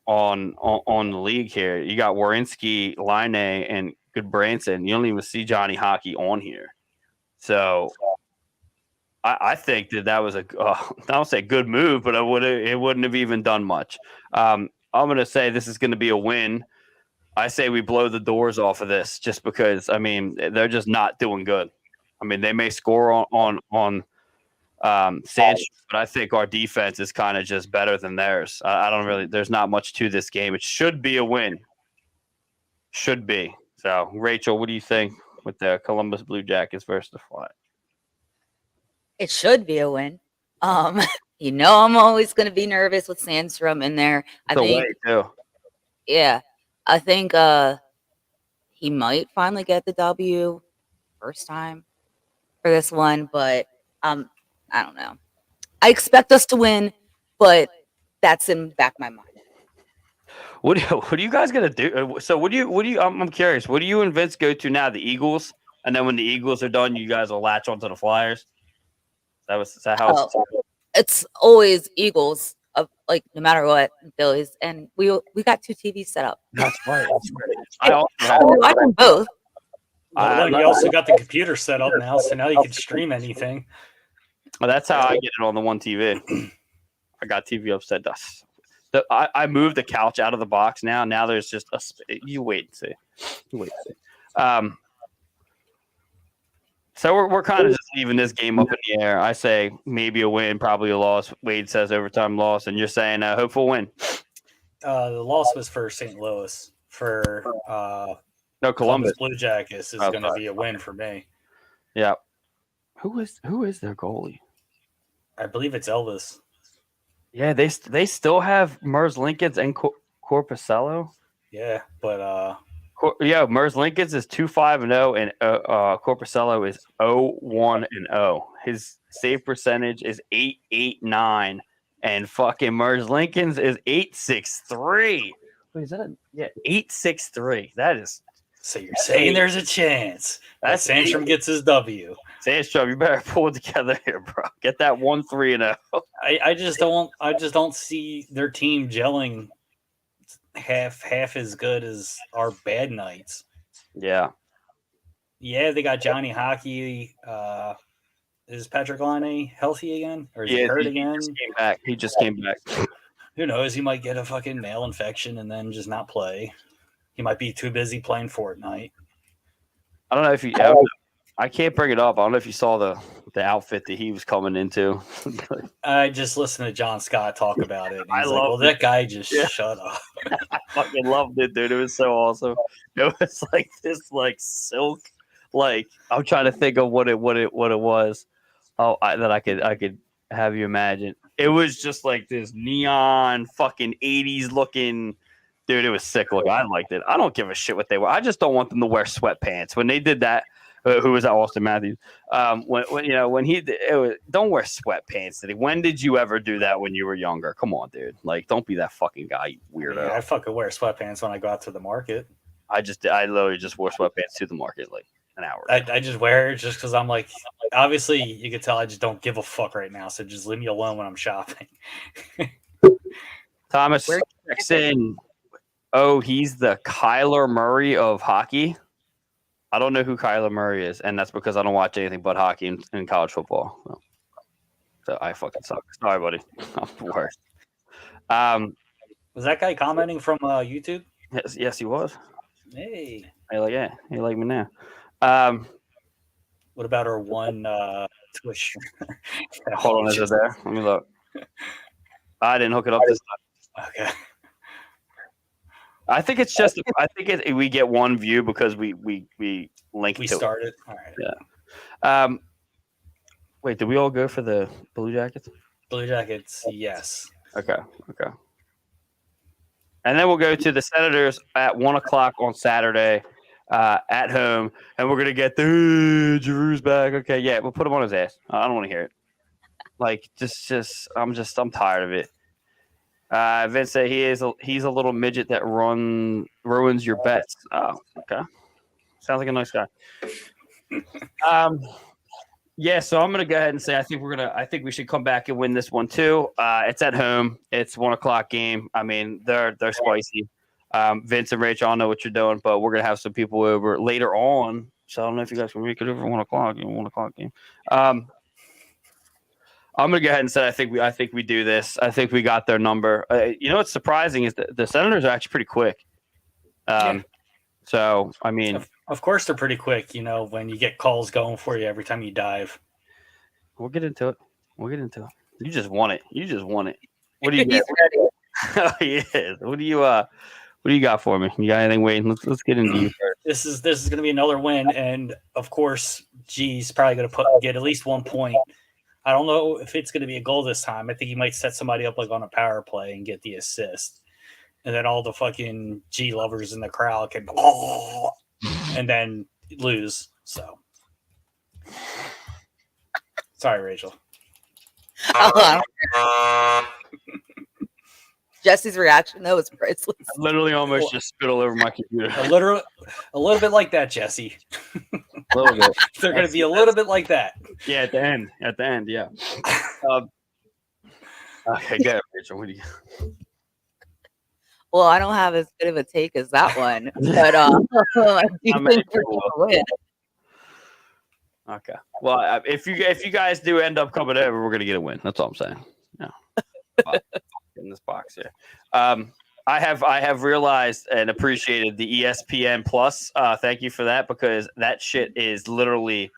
on the league here. You got Werenski, Line, and Goodbranson. You don't even see Johnny Hockey on here. So I think that was I don't say good move, but it wouldn't have even done much. I'm going to say this is going to be a win. I say we blow the doors off of this just because, they're just not doing good. They may score on Sanchez, but I think our defense is kind of just better than theirs. There's not much to this game. It should be a win. Should be. So, Rachel, what do you think with the Columbus Blue Jackets versus the Fly? It should be a win. I'm always going to be nervous with Sandstrom in there. I think he might finally get the W first time for this one, but I don't know. I expect us to win, but that's in the back of my mind. What are you guys gonna do? So what do you? I'm curious. What do you and Vince go to now? The Eagles, and then when the Eagles are done, you guys will latch onto the Flyers. Is that how it's always Eagles, no matter what, Phillies, and we got 2 TVs set up. That's right. I watch them both. You also got the computer set up now, so now you can stream anything. Well, that's how I get it on the one TV. I got TV upset. I moved the couch out of the box now. Now there's just you wait and see. So we're kind of just leaving this game up in the air. I say maybe a win, probably a loss. Wade says overtime loss, and you're saying hopeful win. The loss was for St. Louis. For Columbus Blue Jackets is going to be a win for me. Yeah. Who is their goalie? I believe it's Elvis. Yeah, they still have Mers Lincolns and Corpuscello. Yeah, but Mers Lincolns is 2-5-0 and Corpuscello is 0-1-0. His save percentage is .889 and fucking Mers Lincolns is .863. Wait, is that .863? That is. So you're saying there's a chance that Sandstrom gets his W. Sandstrom, you better pull it together here, bro. Get that 1-3-0. I just don't see their team gelling half as good as our bad nights. Yeah. Yeah, they got Johnny Hockey. Is Patrick Laine healthy again, or is he Yeah, hurt he again? just came back. He just came back. Who knows? He might get a fucking nail infection and then just not play. He might be too busy playing Fortnite. I don't know if you. I can't bring it up. I don't know if you saw the outfit that he was coming into. I just listened to John Scott talk about it. And I he's like, love well, it. that guy just Yeah. shut up. Fucking loved it, dude. It was so awesome. It was like this, like silk. Like I'm trying to think of what it was. Oh, that I could have you imagine. It was just like this neon fucking 80s looking. Dude, it was sick looking. I liked it. I don't give a shit what they were. I just don't want them to wear sweatpants. When they did that, who was that? Austin Matthews. When he don't wear sweatpants. When did you ever do that when you were younger? Come on, dude. Like, don't be that fucking guy, you weirdo. Yeah, I fucking wear sweatpants when I go out to the market. I literally just wore sweatpants to the market like an hour ago. I just wear it just because I'm like, obviously you can tell I just don't give a fuck right now. So just leave me alone when I'm shopping. Thomas checks in. Oh, he's the Kyler Murray of hockey. I don't know who Kyler Murray is, and that's because I don't watch anything but hockey and college football. So I fucking suck. Sorry, buddy. I'm the worst. Was that guy commenting from YouTube? Yes, he was. Hey. He like me now. What about our one Twitch? Hold on, is it there? Let me look. I didn't hook it up this time. Okay. I think it's just. We get one view because we link. We to started. It. All right. Yeah. Wait, did we all go for the Blue Jackets? Blue Jackets, yes. Okay. And then we'll go to the Senators at 1:00 on Saturday at home, and we're gonna get the Drew's back. Okay, yeah, we'll put him on his ass. I don't want to hear it. Like, I'm tired of it. Vince said he's a little midget that ruins your bets. Oh, okay. Sounds like a nice guy. Yeah, so I'm gonna go ahead and say I think we should come back and win this one too. It's at home. It's 1:00 game. I mean, they're spicy. Vince and Rach all know what you're doing, but we're gonna have some people over later on. So I don't know if you guys can make it over 1:00. 1:00 game. I'm gonna go ahead and say I think we do this. I think we got their number. What's surprising is that the Senators are actually pretty quick. Yeah. So I mean, of course they're pretty quick. When you get calls going for you every time you dive. We'll get into it. You just want it. What do you get? Oh, yeah. What do you got for me? You got anything waiting? Let's get into you first. This is going to be another win, and of course, G's probably going to get at least 1 point. I don't know if it's going to be a goal this time. I think he might set somebody up like on a power play and get the assist, and then all the fucking G lovers in the crowd can and then lose. So, sorry, Rachel. Jesse's reaction though was priceless. I literally almost just spit all over my computer. A little bit like that, Jesse. A little bit. They're going to be a little bit like that. Yeah, at the end, yeah. Okay, go ahead, Rachel. What do you? Well, I don't have as good of a take as that one, but I do think we're going to win. Okay. Well, if you guys do end up coming over, we're gonna get a win. That's all I'm saying. Yeah. In this box here, I have realized and appreciated the ESPN Plus. Thank you for that, because that shit is literally.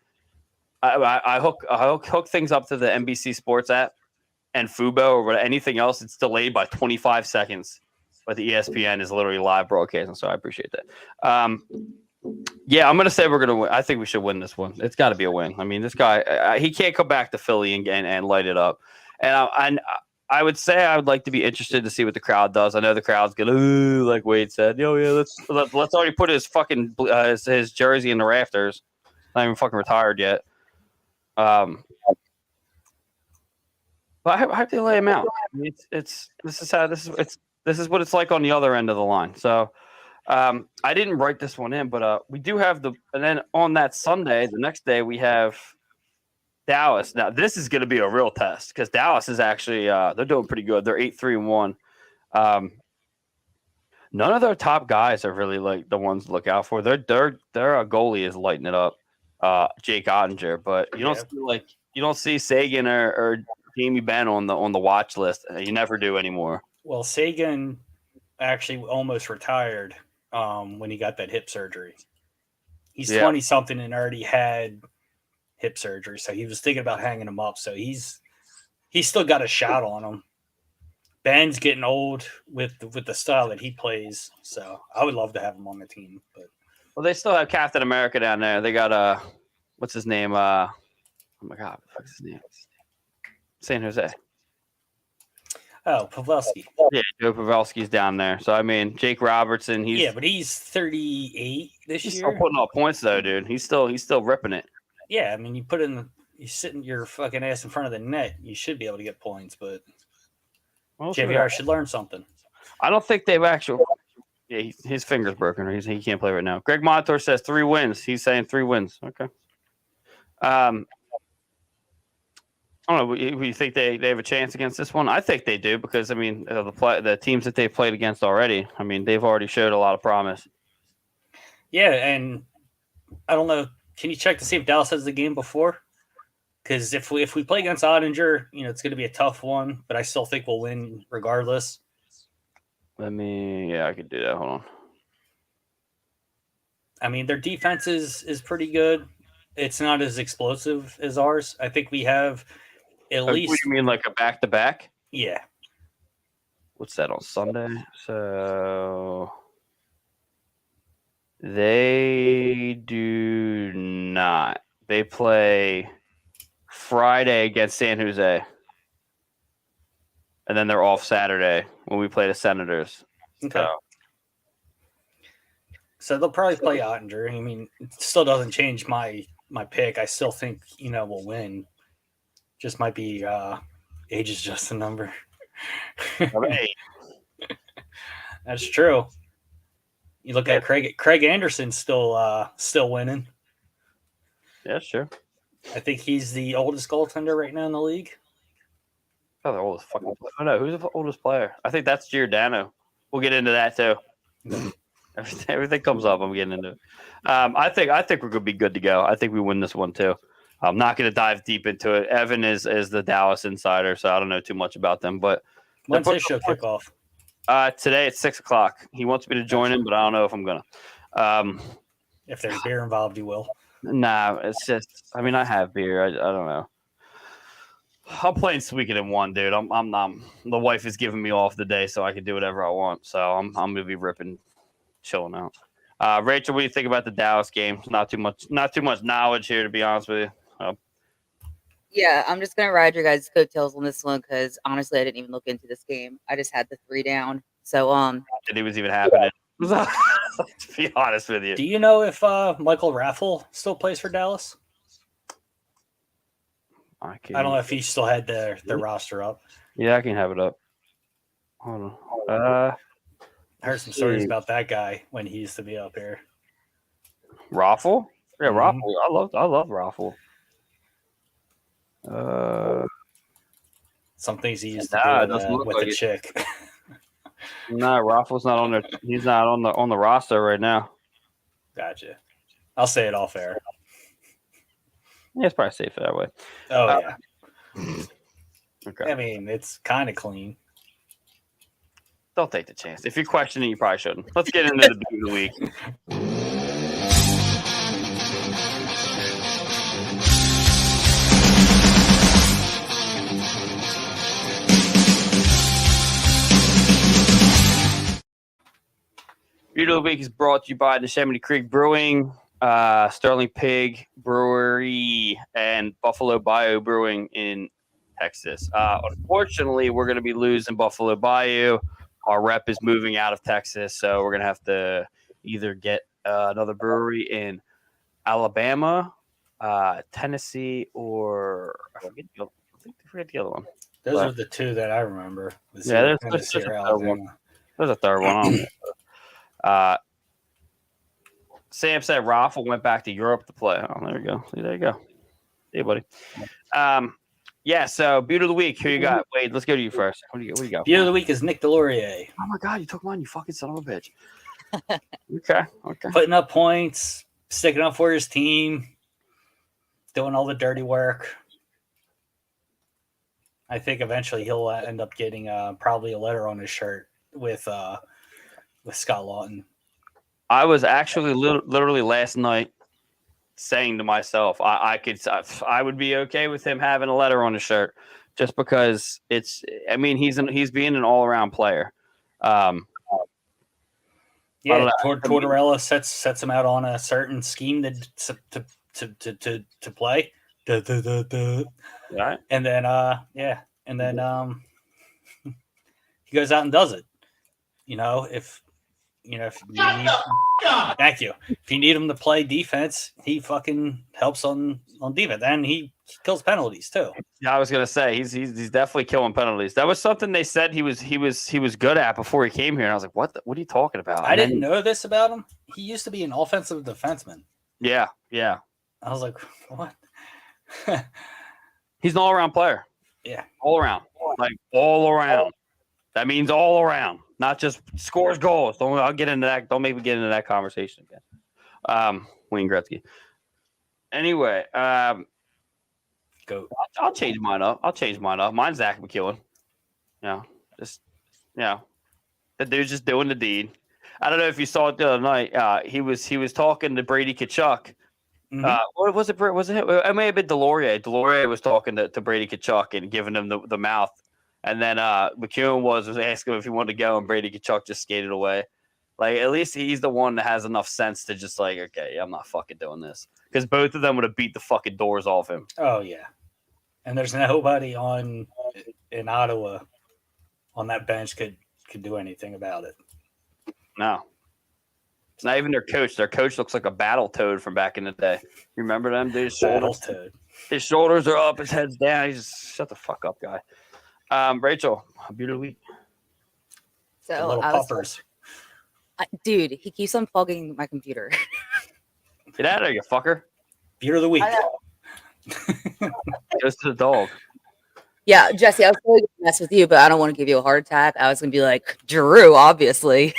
I hook things up to the NBC Sports app and Fubo or anything else. It's delayed by 25 seconds, but the ESPN is literally live broadcasting. So I appreciate that. Yeah, I'm going to say we're going to win. I think we should win this one. It's got to be a win. I mean, this guy, he can't come back to Philly and light it up. And I would say I would like to be interested to see what the crowd does. I know the crowd's going to, like Wade said, let's already put his fucking his jersey in the rafters. Not even fucking retired yet. But I hope they lay him out. I mean, this is what it's like on the other end of the line. So. I didn't write this one in, but we do have and then on that Sunday, the next day, we have Dallas. Now, this is going to be a real test because Dallas is actually, they're doing pretty good. They're 8-3-1. none of their top guys are really like the ones to look out for. Their goalie is lighting it up, Jake Ottinger, but you don't see Sagan or Jamie Benn on the watch list. You never do anymore. Well, Sagan actually almost retired when he got that hip surgery. He's 20 something and already had hip surgery, so he was thinking about hanging him up. So he's still got a shot on him. Ben's getting old with the style that he plays, so I would love to have him on the team. But well, they still have Captain America down there. They got what's his name? Oh my God, what's his name? San Jose. Oh, Pavelski. Yeah, Joe Pavelski's down there. So I mean, Jake Robertson. But he's 38 this year. He's still putting up points though, dude. He's still ripping it. Yeah, I mean, you sit in your fucking ass in front of the net, you should be able to get points, but JVR should learn something. I don't think they've actually. Yeah, his finger's broken. Or he can't play right now. Greg Montour says 3 wins. He's saying 3 wins. Okay. I don't know. You think they have a chance against this one? I think they do because I mean the teams that they've played against already. I mean they've already showed a lot of promise. Yeah, and I don't know. Can you check to see if Dallas has the game before? Because if we play against Ottinger, it's going to be a tough one, but I still think we'll win regardless. I could do that. Hold on. I mean, their defense is pretty good. It's not as explosive as ours. I think we have at least. What do you mean, like a back-to-back? Yeah. What's that on Sunday? So they do not. They play Friday against San Jose. And then they're off Saturday when we play the Senators. Okay. So they'll probably play Ottinger. I mean, it still doesn't change my pick. I still think, we'll win. Just might be age is just a number. Right. That's true. You look at Craig Anderson still winning. Yeah, sure. I think he's the oldest goaltender right now in the league. Oh, the oldest fucking player. Oh, no, who's the oldest player? I think that's Giordano. We'll get into that, too. Everything comes up, I'm getting into it. I think we're going to be good to go. I think we win this one, too. I'm not going to dive deep into it. Evan is the Dallas insider, so I don't know too much about them. But when's his show kick off? Today at 6:00. He wants me to join him, but I don't know if I'm going to. If there's beer involved, you will. Nah, it's just, I mean, I have beer. I don't know. I'm playing Suikoden 1, dude. I'm the wife is giving me off the day so I can do whatever I want. So I'm gonna be chilling out. Rachel, what do you think about the Dallas game? Not too much knowledge here, to be honest with you. Yeah, I'm just gonna ride your guys' coattails on this one because honestly, I didn't even look into this game. I just had the 3 down. So that it was even happening. To be honest with you. Do you know if Michael Raffle still plays for Dallas? I don't know if he still had their roster up. Yeah, I can have it up. Hold on. I heard some stories about that guy when he used to be up here. Raffle? Yeah, Raffle. I love Raffle. Some things he used to do with the chick. No, Raffle's not on there. He's not on the roster right now. Gotcha. I'll say it off air. Yeah, it's probably safer that way. Oh, yeah. Okay. I mean, it's kind of clean. Don't take the chance. If you're questioning, you probably shouldn't. Let's get into the beat of the week. Beat of the week is brought to you by Neshaminy Creek Brewing, Sterling Pig Brewery, and Buffalo Bayou Brewing in Texas. Unfortunately, we're going to be losing Buffalo Bayou. Our rep is moving out of Texas, so we're going to have to either get another brewery in Alabama, Tennessee, or I forget the other one. Those are the 2 that I remember. Yeah, there's a third one. There's a third one. Sam said Raffle went back to Europe to play. Oh, there you go. See, there you go. Hey, buddy. Yeah. So beauty of the week. Who you got? Wait, let's go to you first. What do you got? Beauty of the week is Nick Delorier. Oh my God, you took mine. You fucking son of a bitch. Okay. Putting up points, sticking up for his team, doing all the dirty work. I think eventually he'll end up getting probably a letter on his shirt with Scott Lawton. I was actually literally last night saying to myself, I would be okay with him having a letter on his shirt, just because it's. I mean, he's being an all around player. Yeah, Tortorella sets him out on a certain scheme to play. Right. And then he goes out and does it. If you need, thank you. If you need him to play defense, he fucking helps on defense, and he kills penalties too. Yeah, I was gonna say he's definitely killing penalties. That was something they said he was good at before he came here, and I was like, what are you talking about? I didn't know this about him. He used to be an offensive defenseman. Yeah. I was like, what? He's an all around player. Yeah, all around, like all around. That means all around, not just scores goals. I'll get into that. Don't make me get into that conversation again. Wayne Gretzky. Anyway, go. I'll change mine up. Mine's Zach McEwen. The dude's just doing the deed. I don't know if you saw it the other night. He was talking to Brady Tkachuk. Mm-hmm. What was it? Was it? It may have been Delorier. Delorier was talking to Brady Tkachuk and giving him the mouth. And then McEwen was asking him if he wanted to go, and Brady Tkachuk just skated away. Like, at least he's the one that has enough sense to just like, okay, I'm not fucking doing this. Because both of them would have beat the fucking doors off him. Oh, yeah. And there's nobody in Ottawa on that bench could do anything about it. No. It's not even their coach. Their coach looks like a battle toad from back in the day. You remember them, dude? His shoulders are up, his head's down. He's just, shut the fuck up, guy. Rachel, beauty of the week. So little puppers. Dude, he keeps unplugging my computer. Get out of there, you fucker. Beauty of the week. Goes to the dog. Yeah, Jesse, I was really gonna mess with you, but I don't want to give you a heart attack. I was gonna be like, Drew, obviously.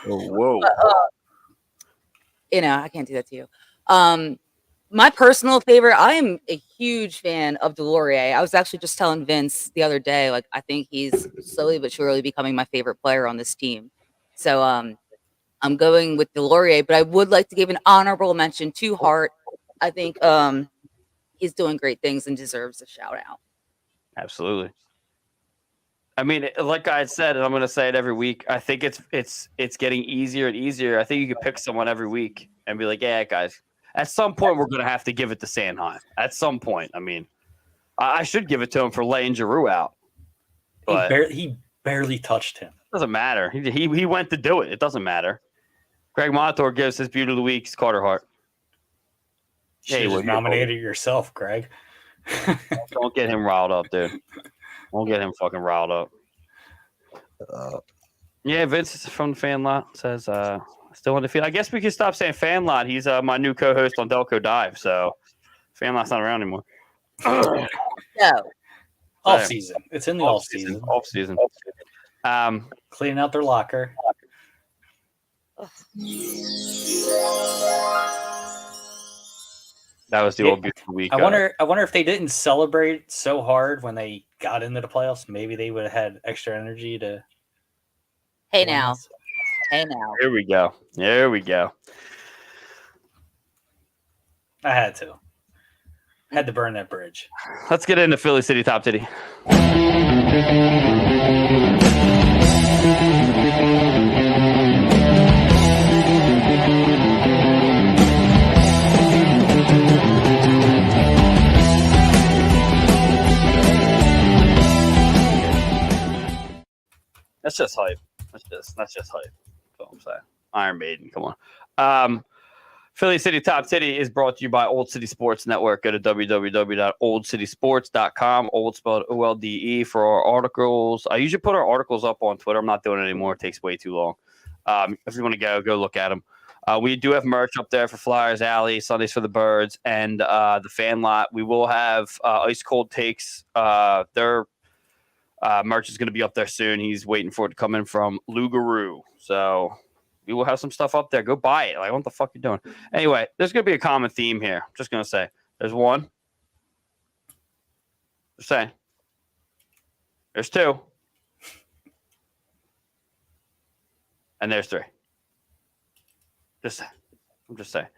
Whoa. I can't do that to you. My personal favorite, I am a huge fan of Delorier. I was actually just telling Vince the other day, like, I think he's slowly but surely becoming my favorite player on this team. So I'm going with Delorier, but I would like to give an honorable mention to Hart. I think he's doing great things and deserves a shout out. Absolutely. I mean, like I had said, and I'm going to say it every week, I think it's getting easier and easier. I think you could pick someone every week and be like, yeah, guys, at some point we're going to have to give it to Sanheim. At some point. I mean, I should give it to him for laying Giroux out. But he barely touched him. Doesn't matter. He went to do it. It doesn't matter. Greg Montour gives his beauty of the week to Carter Hart. You should have nominated yourself, Greg. Don't get him riled up, dude. Won't get him fucking riled up. Yeah, Vince from the fan lot says still undefeated. I guess we can stop saying fan lot. He's my new co-host on Delco Dive, so fan lot's not around anymore. No. Off season. It's in the off season. Off season. Cleaning out their locker. That was the old beautiful week. I wonder if they didn't celebrate so hard when they got into the playoffs. Maybe they would have had extra energy to. Hey now. Here we go. I had to burn that bridge. Let's get into Philly City Top Titty. That's just hype. That's just hype. That's all I'm saying. Iron Maiden, come on. Philly City Top Titty is brought to you by Old City Sports Network. Go to www.oldcitysports.com. Old spelled OLDE for our articles. I usually put our articles up on Twitter. I'm not doing it anymore. It takes way too long. If you want to go look at them. We do have merch up there for Flyers Alley, Sundays for the Birds, and the Fan Lot. We will have Ice Cold Takes. Their merch is going to be up there soon. He's waiting for it to come in from Lugaroo. So we will have some stuff up there. Go buy it. Like, what the fuck you doing? Anyway, there's going to be a common theme here. I'm just going to say. There's one. Just saying. There's two. And there's three. I'm just saying.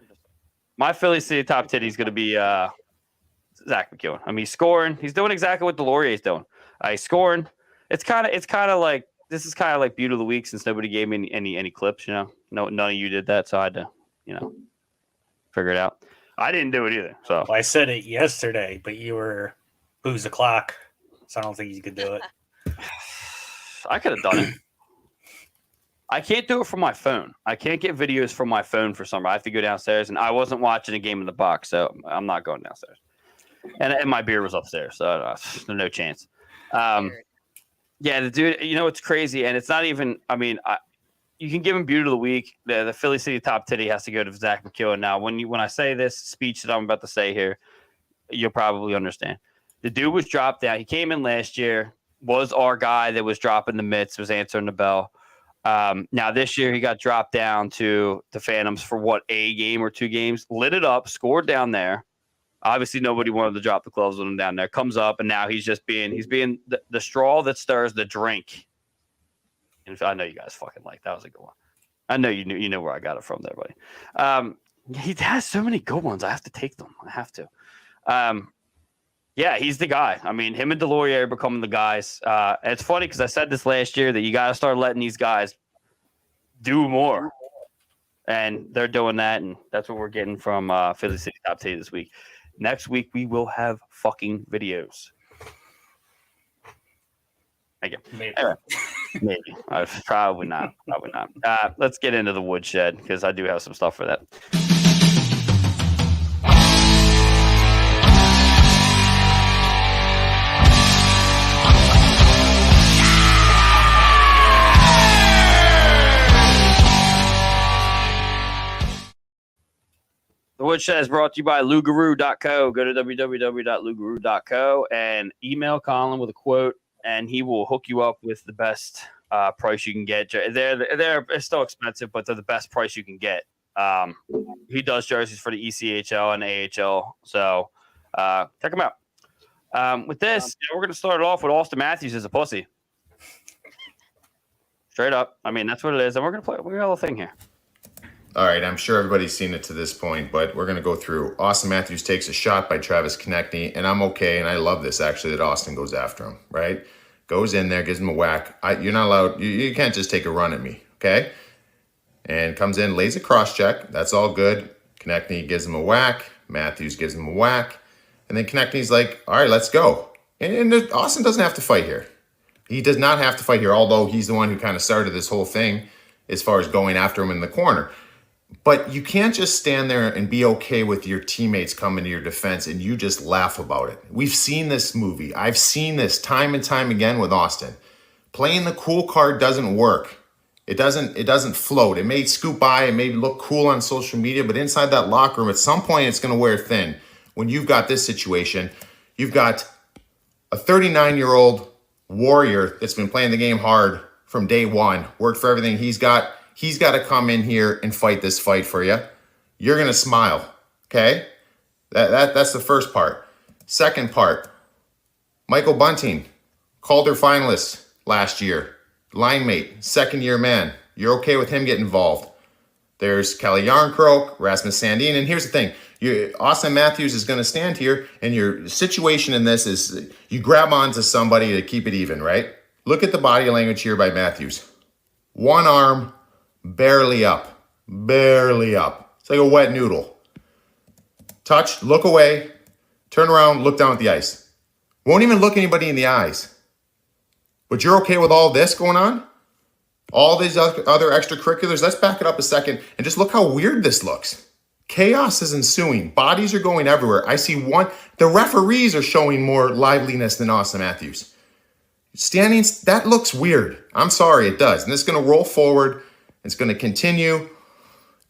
My Philly City top titty is going to be Zach McEwen. I mean, he's scoring. He's doing exactly what Delorier's doing. He's scoring. It's kind of like, this is kind of like beauty of the week since nobody gave me any clips. You know, none of you did that, so I had to, figure it out. I didn't do it either. So Well, I said it yesterday, but you were booze the clock, so I don't think you could do it. I could have done it. I can't do it from my phone. I can't get videos from my phone for some reason. I have to go downstairs, and I wasn't watching a game in the box, so I'm not going downstairs. And my beer was upstairs, so there's no chance. Yeah, the dude, it's crazy, and it's not even. I mean, you can give him beauty of the week. The Philly City top titty has to go to Zach McEwen. Now, when I say this speech that I'm about to say here, you'll probably understand. The dude was dropped down. He came in last year, was our guy that was dropping the mitts, was answering the bell. Now this year he got dropped down to the Phantoms for a game or 2 games, lit it up, scored down there. Obviously nobody wanted to drop the gloves on him down there. Comes up and now he's being the straw that stirs the drink. And I know you guys fucking like that was a good one. I know you know where I got it from there, buddy. He has so many good ones. I have to take them. I have to. Yeah, he's the guy. I mean, him and Delorier are becoming the guys. And it's funny because I said this last year that you got to start letting these guys do more. And they're doing that, and that's what we're getting from Philly City Top 10 this week. Next week, we will have fucking videos. Thank you. Maybe. Anyway, maybe. Probably not. Probably not. Let's get into the woodshed because I do have some stuff for that. The Woodshed is brought to you by Lugaroo.co. Go to www.lugaroo.co and email Colin with a quote, and he will hook you up with the best price you can get. They're still expensive, but they're the best price you can get. He does jerseys for the ECHL and AHL, so check him out. With this, we're going to start it off with Austin Matthews as a pussy. Straight up. I mean, that's what it is, and we're going to got a little thing here. All right, I'm sure everybody's seen it to this point, but we're going to go through. Austin Matthews takes a shot by Travis Konechny, and I'm okay, and I love this, actually, that Austin goes after him, right? Goes in there, gives him a whack. You're not allowed, you can't just take a run at me, okay? And comes in, lays a cross-check. That's all good. Konechny gives him a whack. Matthews gives him a whack. And then Konechny's like, all right, let's go. And Austin doesn't have to fight here. He does not have to fight here, although he's the one who kind of started this whole thing as far as going after him in the corner. But you can't just stand there and be okay with your teammates coming to your defense and you just laugh about it. We've seen this movie. I've seen this time and time again with Austin. Playing the cool card doesn't work. It doesn't float. It may scoop by, it may look cool on social media, but inside that locker room, at some point, it's going to wear thin. When you've got this situation, you've got a 39-year-old warrior that's been playing the game hard from day one, worked for everything he's got. He's got to come in here and fight this fight for you. You're going to smile, okay? That's the first part. Second part, Michael Bunting, Calder finalist last year, line mate, second-year man. You're okay with him getting involved. There's Kelly Yarncroke, Rasmus Sandin, and here's the thing. Austin Matthews is going to stand here, and your situation in this is you grab onto somebody to keep it even, right? Look at the body language here by Matthews. One arm, barely up. It's like a wet noodle. Touch, look away, turn around, look down at the ice. Won't even look anybody in the eyes. But you're okay with all this going on? All these other extracurriculars? Let's back it up a second and just look how weird this looks. Chaos is ensuing. Bodies are going everywhere. I see the referees are showing more liveliness than Austin Matthews. Standings, that looks weird. I'm sorry, it does. And it's going to roll forward. It's going to continue.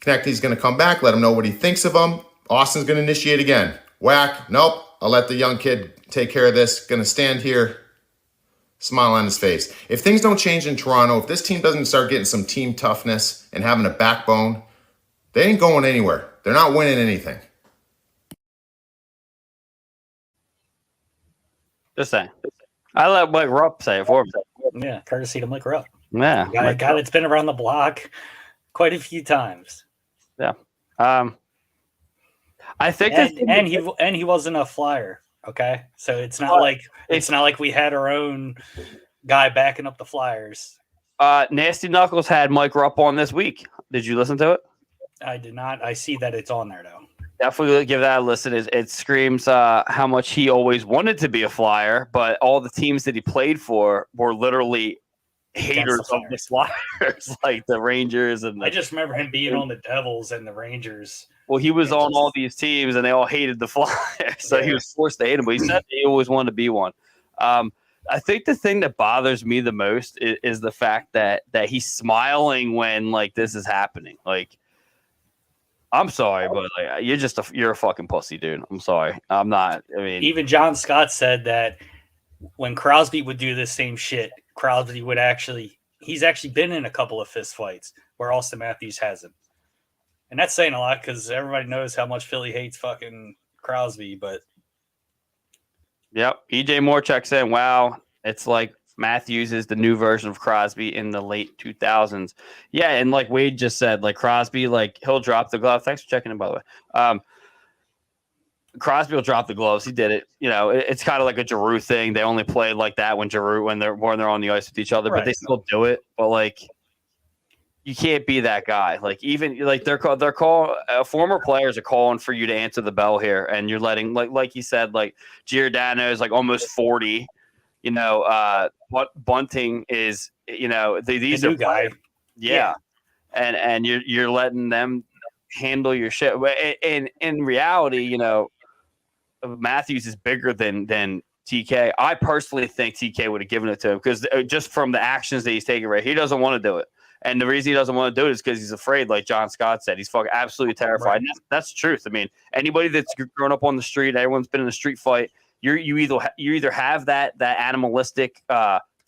Konechny's going to come back, let him know what he thinks of him. Austin's going to initiate again. Whack. Nope. I'll let the young kid take care of this. Going to stand here, smile on his face. If things don't change in Toronto, if this team doesn't start getting some team toughness and having a backbone, they ain't going anywhere. They're not winning anything. Just saying. I let Mike Rupp say it for me. Yeah, courtesy to Mike Rupp. Yeah. Guy that's been around the block quite a few times. I think And he wasn't a Flyer. Okay, so it's not like we had our own guy backing up the Flyers. Nasty Knuckles had Mike Rupp on this week. Did you listen to it? I did not. I see that it's on there though. Definitely give that a listen. It screams how much he always wanted to be a Flyer, but all the teams that he played for were literally haters of the Flyers, like the Rangers and I just remember him being on the Devils and the Rangers. Well, he was on all these teams, and they all hated the Flyers, so he was forced to hate him. But he said he always wanted to be one. I think the thing that bothers me the most is the fact that he's smiling when like this is happening. Like, I'm sorry, but like you're a fucking pussy, dude. I'm sorry. I'm not. I mean, even John Scott said that when Crosby would do this same shit, Crosby would he's actually been in a couple of fist fights where Austin Matthews hasn't. And that's saying a lot because everybody knows how much Philly hates fucking Crosby. But yep, EJ Moore checks in. Wow, it's like Matthews is the new version of Crosby in the late 2000s. Yeah, and like Wade just said, like Crosby, like he'll drop the glove. Thanks for checking in, by the way. Crosby will drop the gloves. He did it. You know, it's kind of like a Giroux thing. They only play like that when they're on the ice with each other, but they still do it. But like, you can't be that guy. Like even like they're former players are calling for you to answer the bell here, and you're letting like you said, like Giordano is like almost 40. You know, Bunting is, you know, these are guys. Yeah. And you're letting them handle your shit. In reality, you know, Matthews is bigger than TK. I personally think TK would have given it to him because just from the actions that he's taking, right, he doesn't want to do it. And the reason he doesn't want to do it is because he's afraid, like John Scott said. He's fucking absolutely terrified. Right. And that's the truth. I mean, anybody that's grown up on the street, everyone's been in a street fight. You either have that animalistic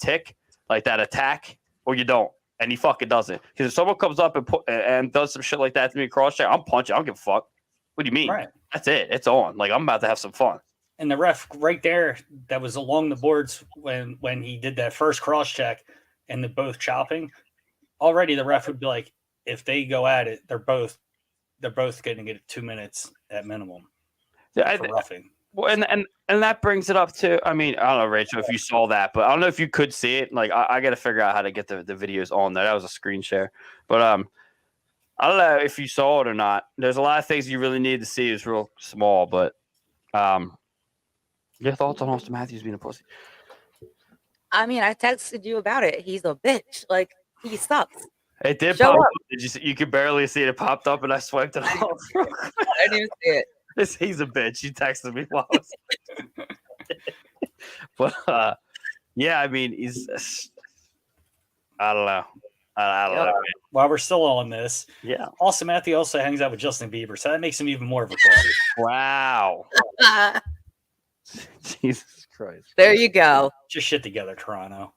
tick, like that attack, or you don't. And he fucking doesn't. Because if someone comes up and does some shit like that to me cross check, I'm punching. I don't give a fuck. What do you mean? Right. That's it. It's on. Like I'm about to have some fun. And the ref right there that was along the boards when he did that first cross check and they're both chopping. Already the ref would be like, if they go at it, they're both going to get 2 minutes at minimum for roughing. Well, and that brings it up to, I mean, I don't know, Rachel, if you saw that, but I don't know if you could see it. Like, I got to figure out how to get the videos on there. That was a screen share. But I don't know if you saw it or not. There's a lot of things you really need to see. It's real small, but your thoughts on Austin Matthews being a pussy? I mean, I texted you about it. He's a bitch. Like, he sucks. It did Show pop up. up. Did you see? You could barely see it. It popped up, and I swiped it off. I didn't even see it. He's a bitch. He texted me while I was... But yeah, I mean, he's. I don't know. I don't know. Man. While we're still on this, Yeah. Austin Matthews also hangs out with Justin Bieber, so that makes him even more of a pussy. Wow. Jesus Christ. There you go. Just shit together, Toronto.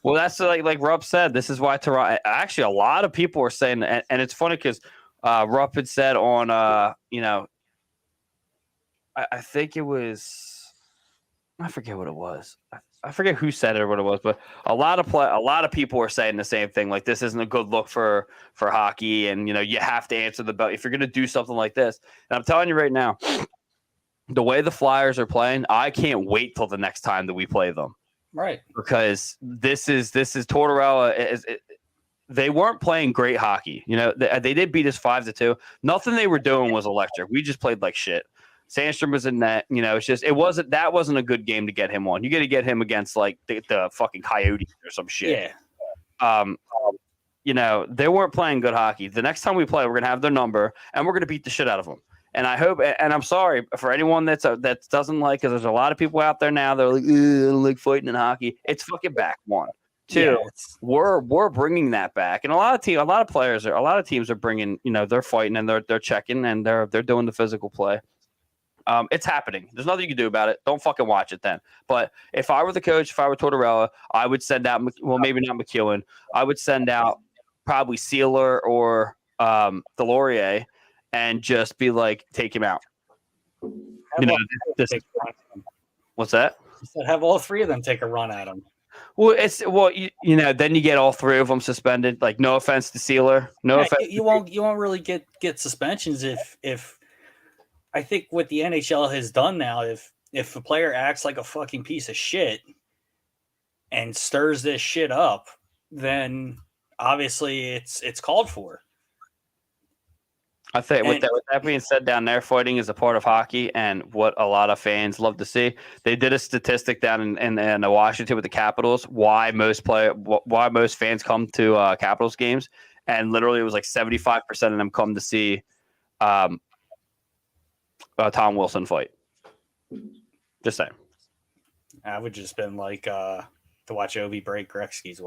Well, that's like Rupp said. This is why Toronto. Actually, a lot of people are saying, and it's funny because Rupp had said on, you know, I think it was, I forget what it was. I forget who said it or what it was, but a lot of people are saying the same thing. Like, this isn't a good look for hockey, and you know, you have to answer the bell if you're going to do something like this. And I'm telling you right now, the way the Flyers are playing, I can't wait till the next time that we play them. Right. Because this is Tortorella. They weren't playing great hockey. You know, they did beat us 5-2. Nothing they were doing was electric. We just played like shit. Sandstrom was in net. You know, that wasn't a good game to get him on. You got to get him against like the fucking Coyotes or some shit. Yeah. You know, they weren't playing good hockey. The next time we play, we're gonna have their number and we're gonna beat the shit out of them. And I hope, and I'm sorry for anyone that doesn't like, because there's a lot of people out there now that are like, I don't like fighting in hockey. It's fucking back 1. too. Yeah, We're bringing that back, and a lot of teams are bringing. They're fighting and they're checking and they're doing the physical play. It's happening. There's nothing you can do about it. Don't fucking watch it then. But if I were the coach, if I were Tortorella, I would send out. Well, maybe not McEwen. I would send out probably Sealer or Delorier, and just be like, take him out. What's that? Have all three of them take a run at him. Well, then you get all three of them suspended. Like, no offense to Sealer, offense. You won't really get suspensions if I think what the NHL has done now, if a player acts like a fucking piece of shit and stirs this shit up, then obviously it's called for. I think with that being said, down there, fighting is a part of hockey, and what a lot of fans love to see. They did a statistic down in Washington with the Capitals why most fans come to Capitals games, and literally it was like 75% of them come to see Tom Wilson fight. Just saying. I would just been like to watch Ovi break Gretzky's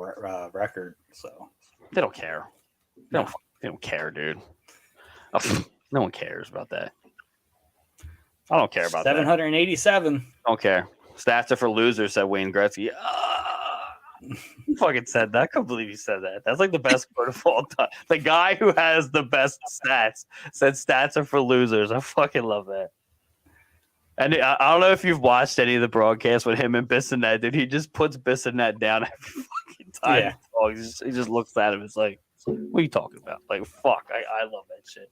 record. So they don't care. They don't care, dude. No one cares about that. I don't care about 787. that. Don't care. Stats are for losers, said Wayne Gretzky. You fucking said that. I can't believe you said that. That's like the best quote of all time. The guy who has the best stats said stats are for losers. I fucking love that. And I don't know if you've watched any of the broadcasts with him and Bissonnette, dude. He just puts Bissonnette down every fucking time. Yeah. He just looks at him. It's like, what are you talking about? Like, fuck. I love that shit.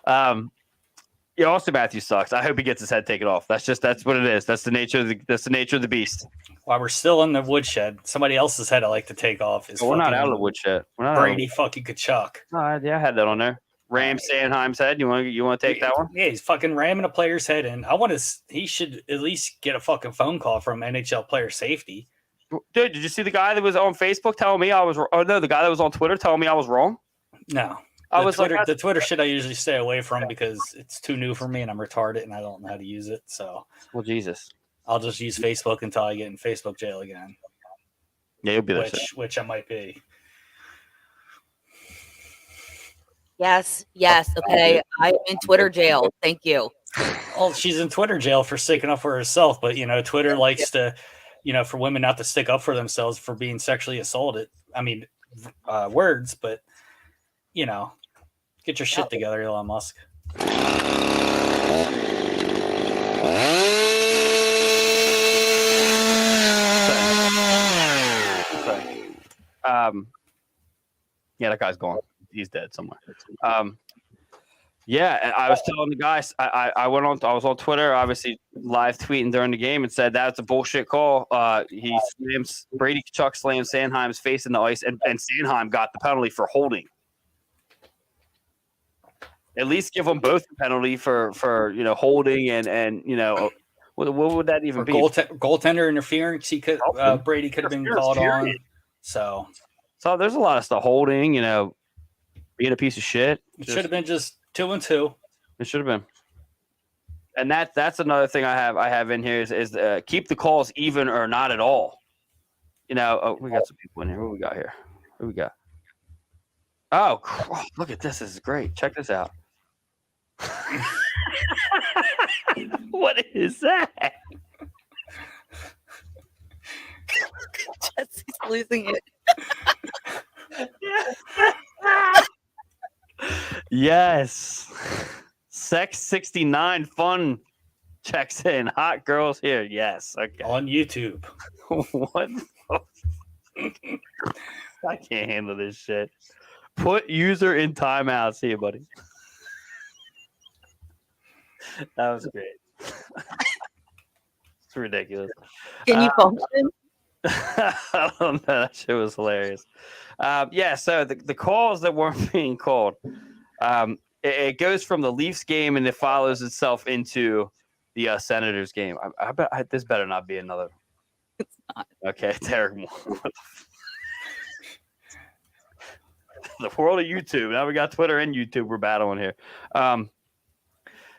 Austin Matthews sucks. I hope he gets his head taken off. That's what it is. That's the nature of the beast. While we're still in the woodshed, somebody else's head I like to take off is we're not out of the woodshed. Brady fucking Tkachuk. Yeah, I had that on there. Ram Sanheim's head. You want to take that one? Yeah, he's fucking ramming a player's head in. He should at least get a fucking phone call from NHL player safety. Dude, did you see the guy that was on Facebook telling me I was? Oh no, the guy that was on Twitter telling me I was wrong. No. The Twitter shit I usually stay away from because it's too new for me and I'm retarded and I don't know how to use it. So, well, Jesus, I'll just use Facebook until I get in Facebook jail again. Yeah, you'll be there. Which I might be. Yes. Okay, I'm in Twitter jail. Thank you. Well, she's in Twitter jail for sticking up for herself, but Twitter likes to, for women not to stick up for themselves for being sexually assaulted. I mean, words, but get your shit together, Elon Musk. Yeah, that guy's gone. He's dead somewhere. Yeah, and I was telling the guys, I was on Twitter, obviously live tweeting during the game, and said that's a bullshit call. Brady Tkachuk slammed Sanheim's face in the ice, and Sanheim got the penalty for holding. At least give them both the penalty for holding and what would that even be? Goaltender interference. Brady could have been called on. So there's a lot of stuff. Holding, being a piece of shit. It should have been just 2-2. It should have been. And that's another thing I have in here is keep the calls even or not at all. We got some people in here. What we got here? What we got? Oh, look at this. This is great. Check this out. What is that? Jesse's losing it. Yes. Sex 69 fun checks in. Hot girls here. Yes. Okay. On YouTube. What? I can't handle this shit. Put user in timeout. See you, buddy. That was great. It's ridiculous. Can you function? I don't know. That shit was hilarious. So the calls that weren't being called, it goes from the Leafs game and it follows itself into the Senators game. I bet this better not be another. It's not. Okay, Derek Moore. The world of YouTube. Now we got Twitter and YouTube. We're battling here.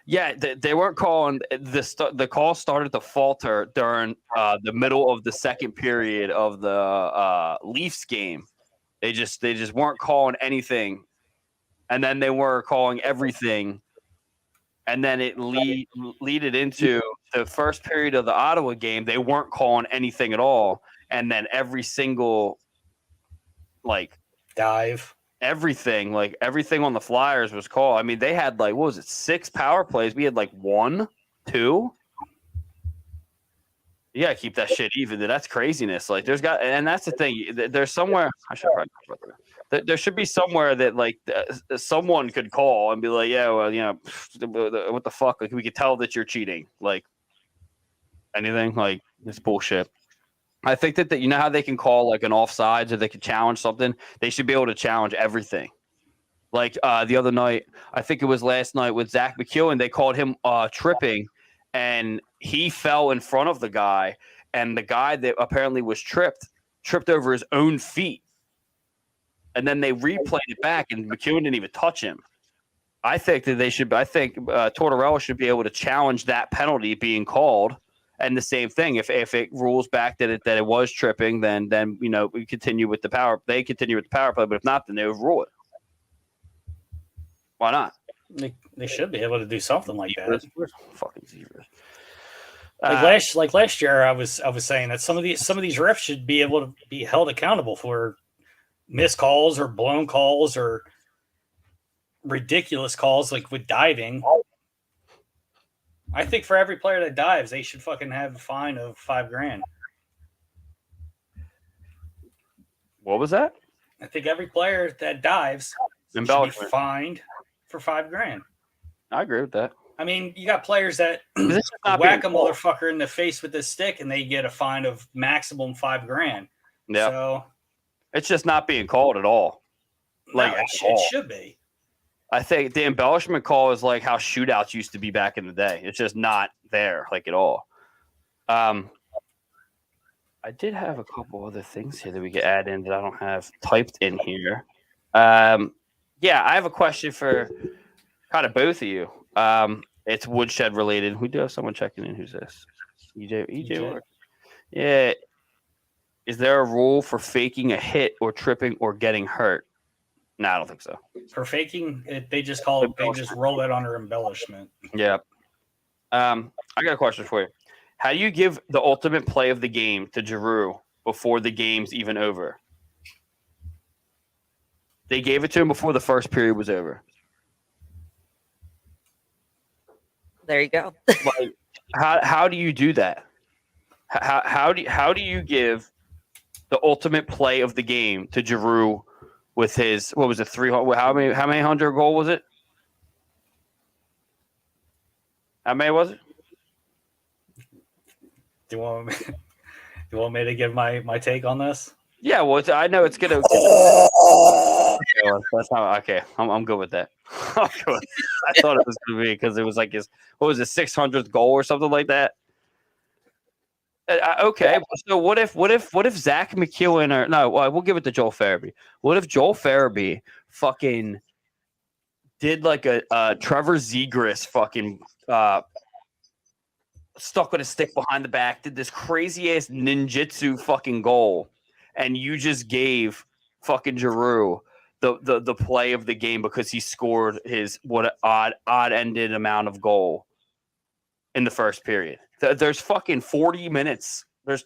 Yeah, they weren't calling the call started to falter during the middle of the second period of the Leafs game. They just weren't calling anything, and then they were calling everything, and then it leaded into the first period of the Ottawa game. They weren't calling anything at all, and then every single Dive. everything on the Flyers was called. I mean, they had what was it, 6 power plays? We had 1, 2. You gotta keep that shit even. That's craziness. And that's the thing. There's somewhere I should probably talk about that. There should be somewhere that someone could call and be like, yeah, well, what the fuck? We could tell that you're cheating. Anything it's bullshit. I think that you know how they can call an offsides or they can challenge something. They should be able to challenge everything. The other night, I think it was last night with Zach McEwen, they called him tripping, and he fell in front of the guy, and the guy that apparently was tripped over his own feet, and then they replayed it back, and McEwen didn't even touch him. I think that Tortorella should be able to challenge that penalty being called. And the same thing, if it rules back that it was tripping, then we continue with the power. They continue with the power play, but if not, then they overrule it. Why not? They should be able to do something like that. Fucking zebras. Last year, I was saying that some of these refs should be able to be held accountable for missed calls or blown calls or ridiculous calls with diving. I think for every player that dives, they should fucking have a fine of $5,000. What was that? I think every player that dives should be fined for $5,000. I agree with that. I mean, you got players that whack a motherfucker in the face with this stick and they get a fine of maximum $5,000. Yeah. So it's just not being called at all. It should be. I think the embellishment call is how shootouts used to be back in the day. It's just not there at all. I did have a couple other things here that we could add in that I don't have typed in here. I have a question for kind of both of you. It's woodshed related. We do have someone checking in. Who's this? EJ. Yeah. Is there a rule for faking a hit or tripping or getting hurt? No, I don't think so. For faking, they just roll it under embellishment. Yeah. I got a question for you. How do you give the ultimate play of the game to Giroux before the game's even over? They gave it to him before the first period was over. There you go. How do you do that? How do you give the ultimate play of the game to Giroux with his, what was it, 300? How many 100 goal was it? How many was it? Do you want me to give my take on this? Yeah, well, I know it's gonna. That's how. Okay, I'm good with that. I thought it was gonna be because it was his, what was it, 600th goal or something like that. Okay, so what if Zach McEwen we'll give it to Joel Farabee. What if Joel Farabee fucking did a Trevor Zegras fucking stuck with a stick behind the back, did this crazy ass ninjutsu fucking goal, and you just gave fucking Giroux the play of the game because he scored his odd ended amount of goal in the first period. There's fucking 40 minutes. There's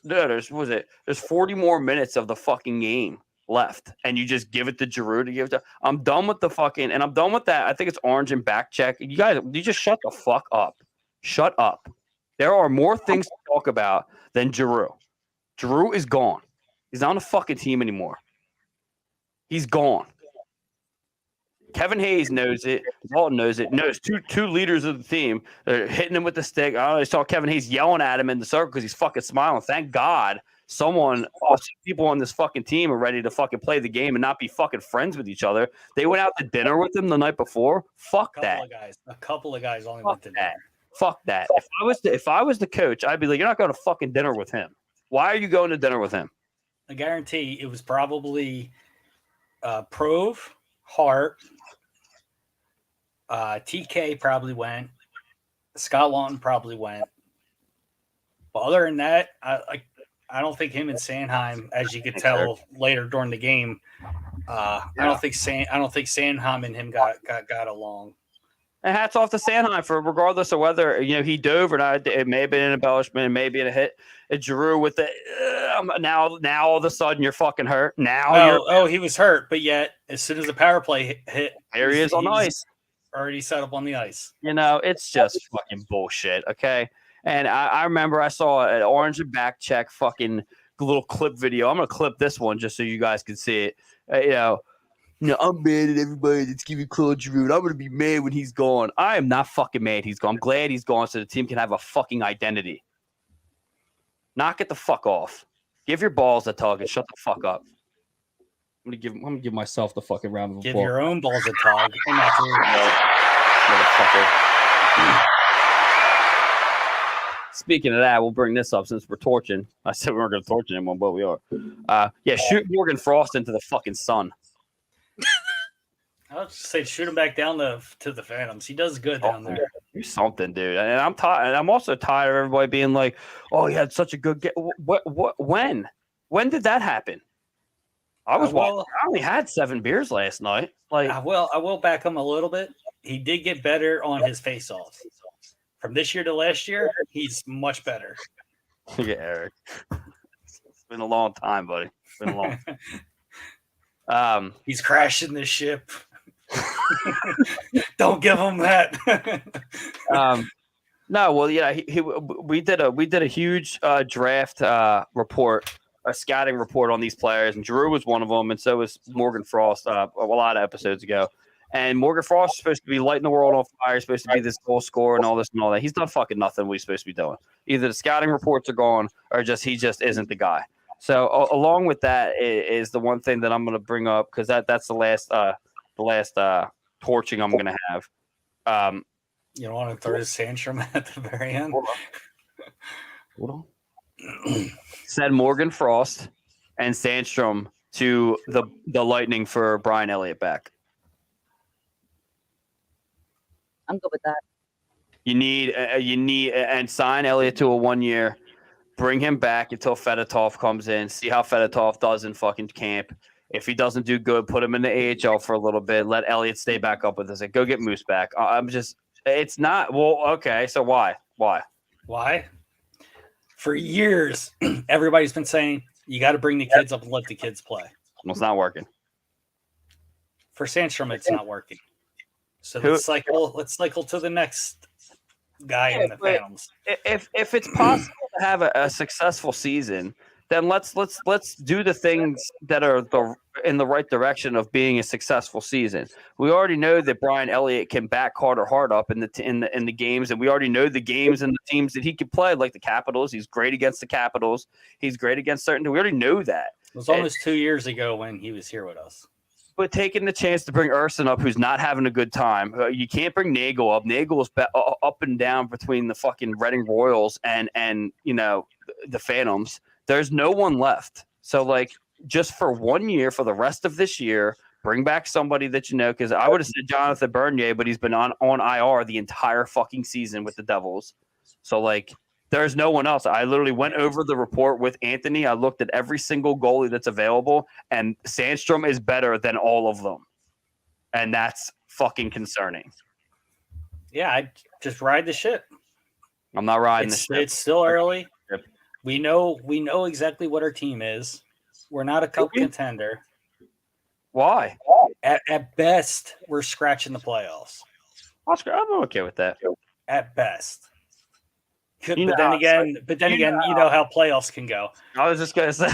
40 more minutes of the fucking game left, and you just give it to Giroux to give it to. I'm done with the fucking, and I'm done with that. I think it's orange and back check. You guys, you just shut the fuck up. Shut up. There are more things to talk about than Giroux. Giroux is gone. He's not on the fucking team anymore. He's gone. Kevin Hayes knows it. Dalton knows it. Knows two leaders of the team. They're hitting him with the stick. I saw Kevin Hayes yelling at him in the circle because he's fucking smiling. Thank God people on this fucking team are ready to fucking play the game and not be fucking friends with each other. They went out to dinner with him the night before. Fuck that. A couple of guys only Fuck went to dinner. Fuck that. If I was the coach, I'd be like, you're not going to fucking dinner with him. Why are you going to dinner with him? I guarantee it was probably Prove, Hart, TK probably went, Scott Lawton probably went. But other than that, I don't think him and Sanheim, as you could tell later during the game, I don't think Sanheim and him got along. And hats off to Sanheim for regardless of whether he dove or not. It may have been an embellishment, it may have been a hit. It Giroux with the now all of a sudden you're fucking hurt. Now he was hurt, but yet as soon as the power play hit, there he is on ice. Already set up on the ice. It's just fucking bullshit. Okay. And I remember I saw an Orange and Back check fucking little clip video. I'm gonna clip this one just so you guys can see it. I'm mad at everybody that's giving Claude Giroux. I'm gonna be mad when he's gone. I am not fucking mad he's gone. I'm glad he's gone so the team can have a fucking identity. Knock it the fuck off. Give your balls a tug and shut the fuck up. I'm gonna give myself the fucking round of applause. Give your own balls a tug. Motherfucker. Speaking of that, we'll bring this up since we're torching. I said we weren't going to torch anyone, but we are. Shoot Morgan Frost into the fucking sun. I would say shoot him back down to the Phantoms. He does good down there. Do something, dude. And I'm tired. I'm also tired of everybody being like, "Oh, he had such a good game." What? When? When did that happen? I only had 7 beers last night. Like, I will back him a little bit. He did get better on his face-offs. From this year to last year, he's much better. Look at Eric. It's been a long time, buddy. It's been a long time. He's crashing the ship. Don't give him that. No, well, yeah, we did a huge draft report, a scouting report on these players, and Giroux was one of them, and so was Morgan Frost a lot of episodes ago. And Morgan Frost is supposed to be lighting the world on fire, supposed to be this goal scorer and all this and all that. He's done fucking nothing what he's supposed to be doing. Either the scouting reports are gone or he just isn't the guy. So along with that is the one thing that I'm going to bring up because that's the last torching I'm going to have. You don't want to throw his Sandstrom at the very end? Hold on. Send Morgan Frost and Sandstrom to the Lightning for Brian Elliott back. I'm good with that. You need and sign Elliott to a 1 year. Bring him back until Fedotov comes in. See how Fedotov does in fucking camp. If he doesn't do good, put him in the AHL for a little bit. Let Elliott stay back up with us. Go get Moose back. It's not. Well, okay. So why? Why? For years, everybody's been saying you got to bring the kids up and let the kids play. Well, it's not working. For Sandstrom, it's not working. So let's cycle to the next guy in the Phantoms. If it's possible to have a successful season, then let's do the things that are in the right direction of being a successful season. We already know that Brian Elliott can back Carter Hart up in the games, and we already know the games and the teams that he can play, like the Capitals. He's great against the Capitals. He's great against certain. We already know that. It was almost 2 years ago when he was here with us. But taking the chance to bring Urson up, who's not having a good time, you can't bring Nagel up. Nagel is up and down between the fucking Reading Royals and the Phantoms. There's no one left. So just for 1 year, for the rest of this year, bring back somebody that because I would have said Jonathan Bernier, but he's been on IR the entire fucking season with the Devils. So there's no one else. I literally went over the report with Anthony. I looked at every single goalie that's available, and Sandstrom is better than all of them. And that's fucking concerning. Yeah, I just ride the ship. I'm not riding the ship. It's still early. We know exactly what our team is. We're not a cup contender. Why? At best, we're scratching the playoffs. Oscar, I'm okay with that. At best. But then again, you know how playoffs can go. I was just gonna say,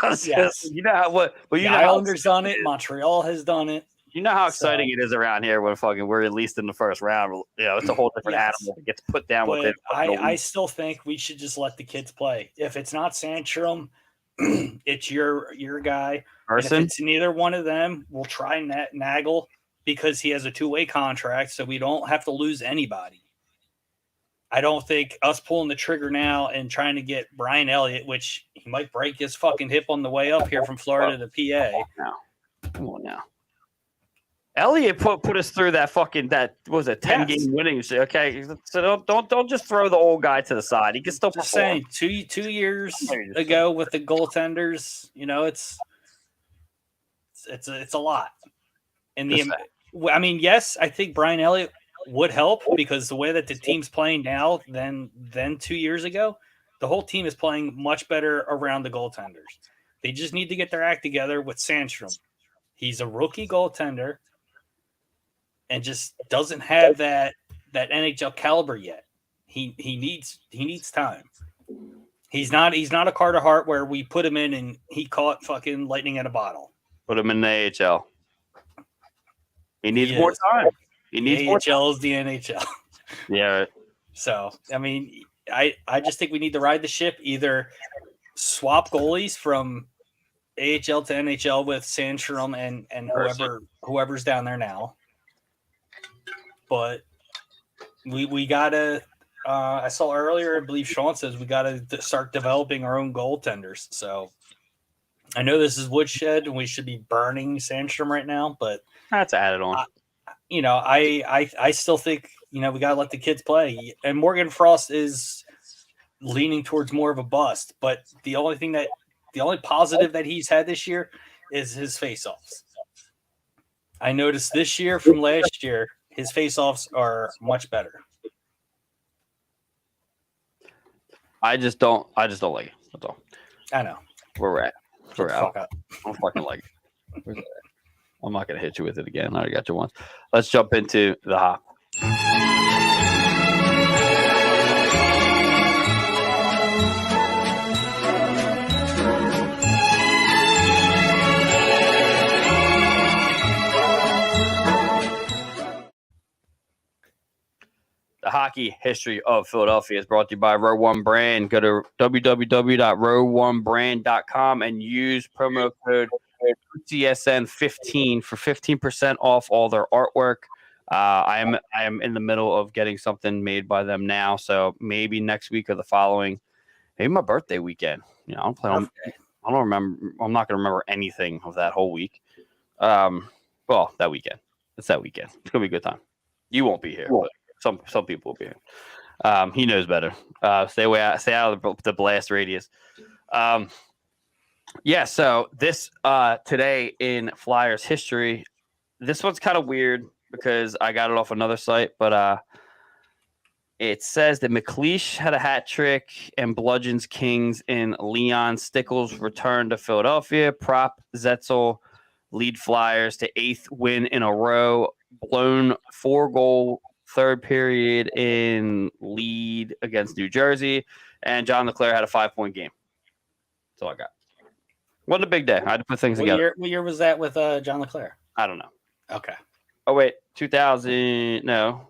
the Islanders done it. Montreal has done it. You know how exciting it is around here when we're at least in the first round. It's a whole different animal. It gets put down with it. I still think we should just let the kids play. If it's not Sandstrom, it's your guy. If it's neither one of them, we'll try Nagel because he has a 2-way contract, so we don't have to lose anybody. I don't think us pulling the trigger now and trying to get Brian Elliott, which he might break his fucking hip on the way up here from Florida to PA. Come on now. Elliott put us through that fucking that what was it 10 Yes. game winning streak. Okay, so don't just throw the old guy to the side. He can still Just perform. saying, 2 years Maybe just ago with the goaltenders, it's a lot. And Just I mean, yes, I think Brian Elliott would help because the way that the team's playing now than 2 years ago, the whole team is playing much better around the goaltenders. They just need to get their act together with Sandstrom. He's a rookie goaltender and just doesn't have that NHL caliber yet. He needs time. He's not a Carter Hart where we put him in and he caught fucking lightning in a bottle. Put him in the AHL. He needs He more is. time. He needs The more time. AHL is the NHL. Yeah. So, I mean, I just think we need to ride the ship, either swap goalies from AHL to NHL with Sandstrom and whoever's down there now. But we gotta. I saw earlier, I believe Sean says we gotta start developing our own goaltenders. So I know this is woodshed and we should be burning Sandstrom right now, but That's added on. I still think we gotta let the kids play. And Morgan Frost is leaning towards more of a bust, but the only positive that he's had this year is his face-offs. I noticed this year from last year, his face-offs are much better. I just don't like it. That's all. I know. Where we're at. Shut the fuck up. I don't fucking like it. Where's it at? I'm not gonna hit you with it again. I already got you once. Let's jump into the hop. The hockey history of Philadelphia is brought to you by Row One Brand. Go to www.row1brand.com and use promo code CSN15 for 15% off all their artwork. I am in the middle of getting something made by them now, so maybe next week or the following, maybe my birthday weekend. I don't remember. I'm not gonna remember anything of that whole week. Well, that weekend. It's that weekend. It's gonna be a good time. You won't be here, but some people will be here. He knows better. Stay out of the blast radius. Yeah. So this today in Flyers history, this one's kind of weird because I got it off another site, but it says that McLeish had a hat trick and bludgeons Kings in Leon Stickles' return to Philadelphia. Prop Zetzel lead Flyers to 8th win in a row. Blown 4-goal third period in lead against New Jersey. And John LeClair had a 5-point game. That's all I got. Wasn't a big day. I had to put things together. What year was that with John LeClair? I don't know. Okay. Oh, wait. 2000. No.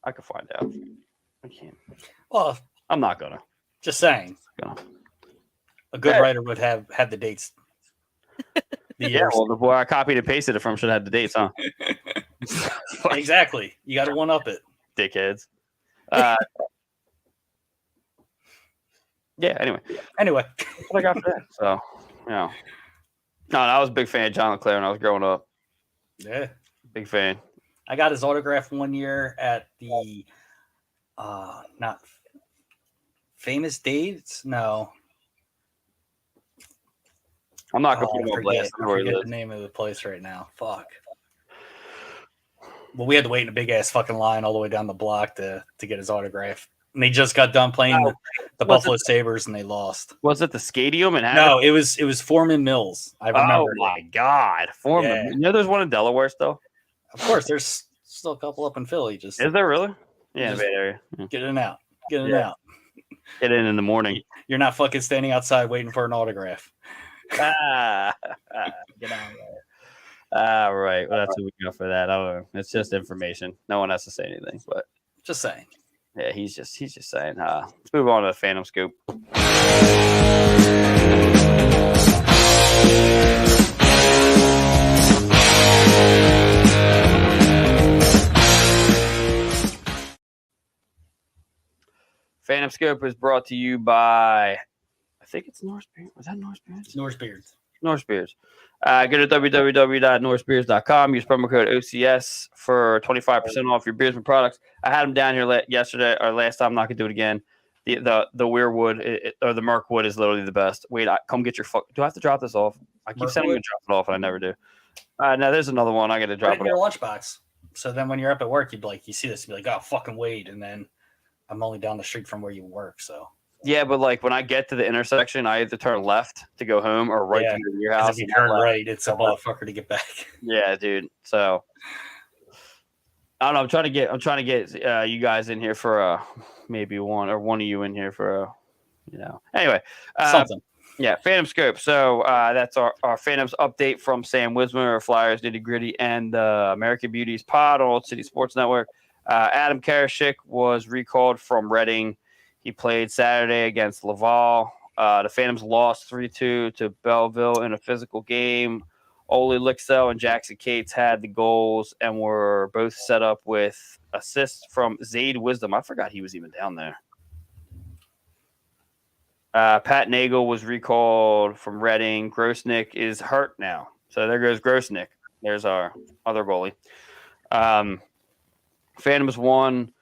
I could find out. I can't. Well, I'm not going to. just saying. Gonna. A good Yeah. writer would have the dates. The Yeah, years. well, the boy I copied and pasted it from should have the dates, huh? Exactly. You got to one up it. Dickheads. Yeah, anyway. Anyway, What I got for that. So, No, I was a big fan of John LeClair when I was growing up. yeah, Big fan. I got his autograph one year at the not Famous Dates. No, I'm not going I to put him on forget, blast. I I know where he forget lives. the name of the place right now. Fuck. Well, we had to wait in a big ass fucking line all the way down the block to get his autograph. And they just got done playing the Was Buffalo Sabres and they lost. Was it the Stadium in No, it was Foreman Mills. I remember. Oh, my God. Foreman. Yeah. You know there's one in Delaware still? Of course, there's still a couple up in Philly. Just Is there really? Yeah, in the Just- Bay Area. Yeah. get in and out. Get in and Yeah. out. Get in the morning. You're not fucking standing outside waiting for an autograph. Get out of there. All right. Well, that's what we got for that. I don't know. It's just information. No one has to say anything, but Just saying. yeah, he's just saying. Let's move on to the Phantom Scoop. Phantom Scoop is brought to you by, I think it's Norse Beard. Was that Norse Beard? Norse Beards. Norse Beers. Go to www.norsebeers.com. Use promo code OCS for 25% off your Beersman products. I had them down here yesterday or last time. I'm not gonna do it again. The Weirwood or the Merkwood is literally the best. Wait, come get your do I have to drop this off? I keep saying I'm gonna drop it off and I never do. Now there's another one. I got to drop it in your lunchbox. So then when you're up at work, you'd be like, you see this, you'd be like, oh, fucking wait. And then I'm only down the street from where you work. So yeah, but like when I get to the intersection, I have to turn left to go home or right to your house. If you turn right, it's a motherfucker to get back. Yeah, dude. So I don't know. I'm trying to get you guys in here for maybe one of you in here for Anyway, something. Yeah, Phantom Scope. So that's our Phantoms update from Sam Wismer, Flyers Nitty Gritty, and American Beauties pod on Old City Sports Network. Adam Karashik was recalled from Reading. He played Saturday against Laval. The Phantoms lost 3-2 to Belleville in a physical game. Ole Lixell and Jackson Cates had the goals and were both set up with assists from Zaid Wisdom. I forgot he was even down there. Pat Nagel was recalled from Reading. Grosnick is hurt now. So there goes Grosnick. There's our other goalie. Phantoms won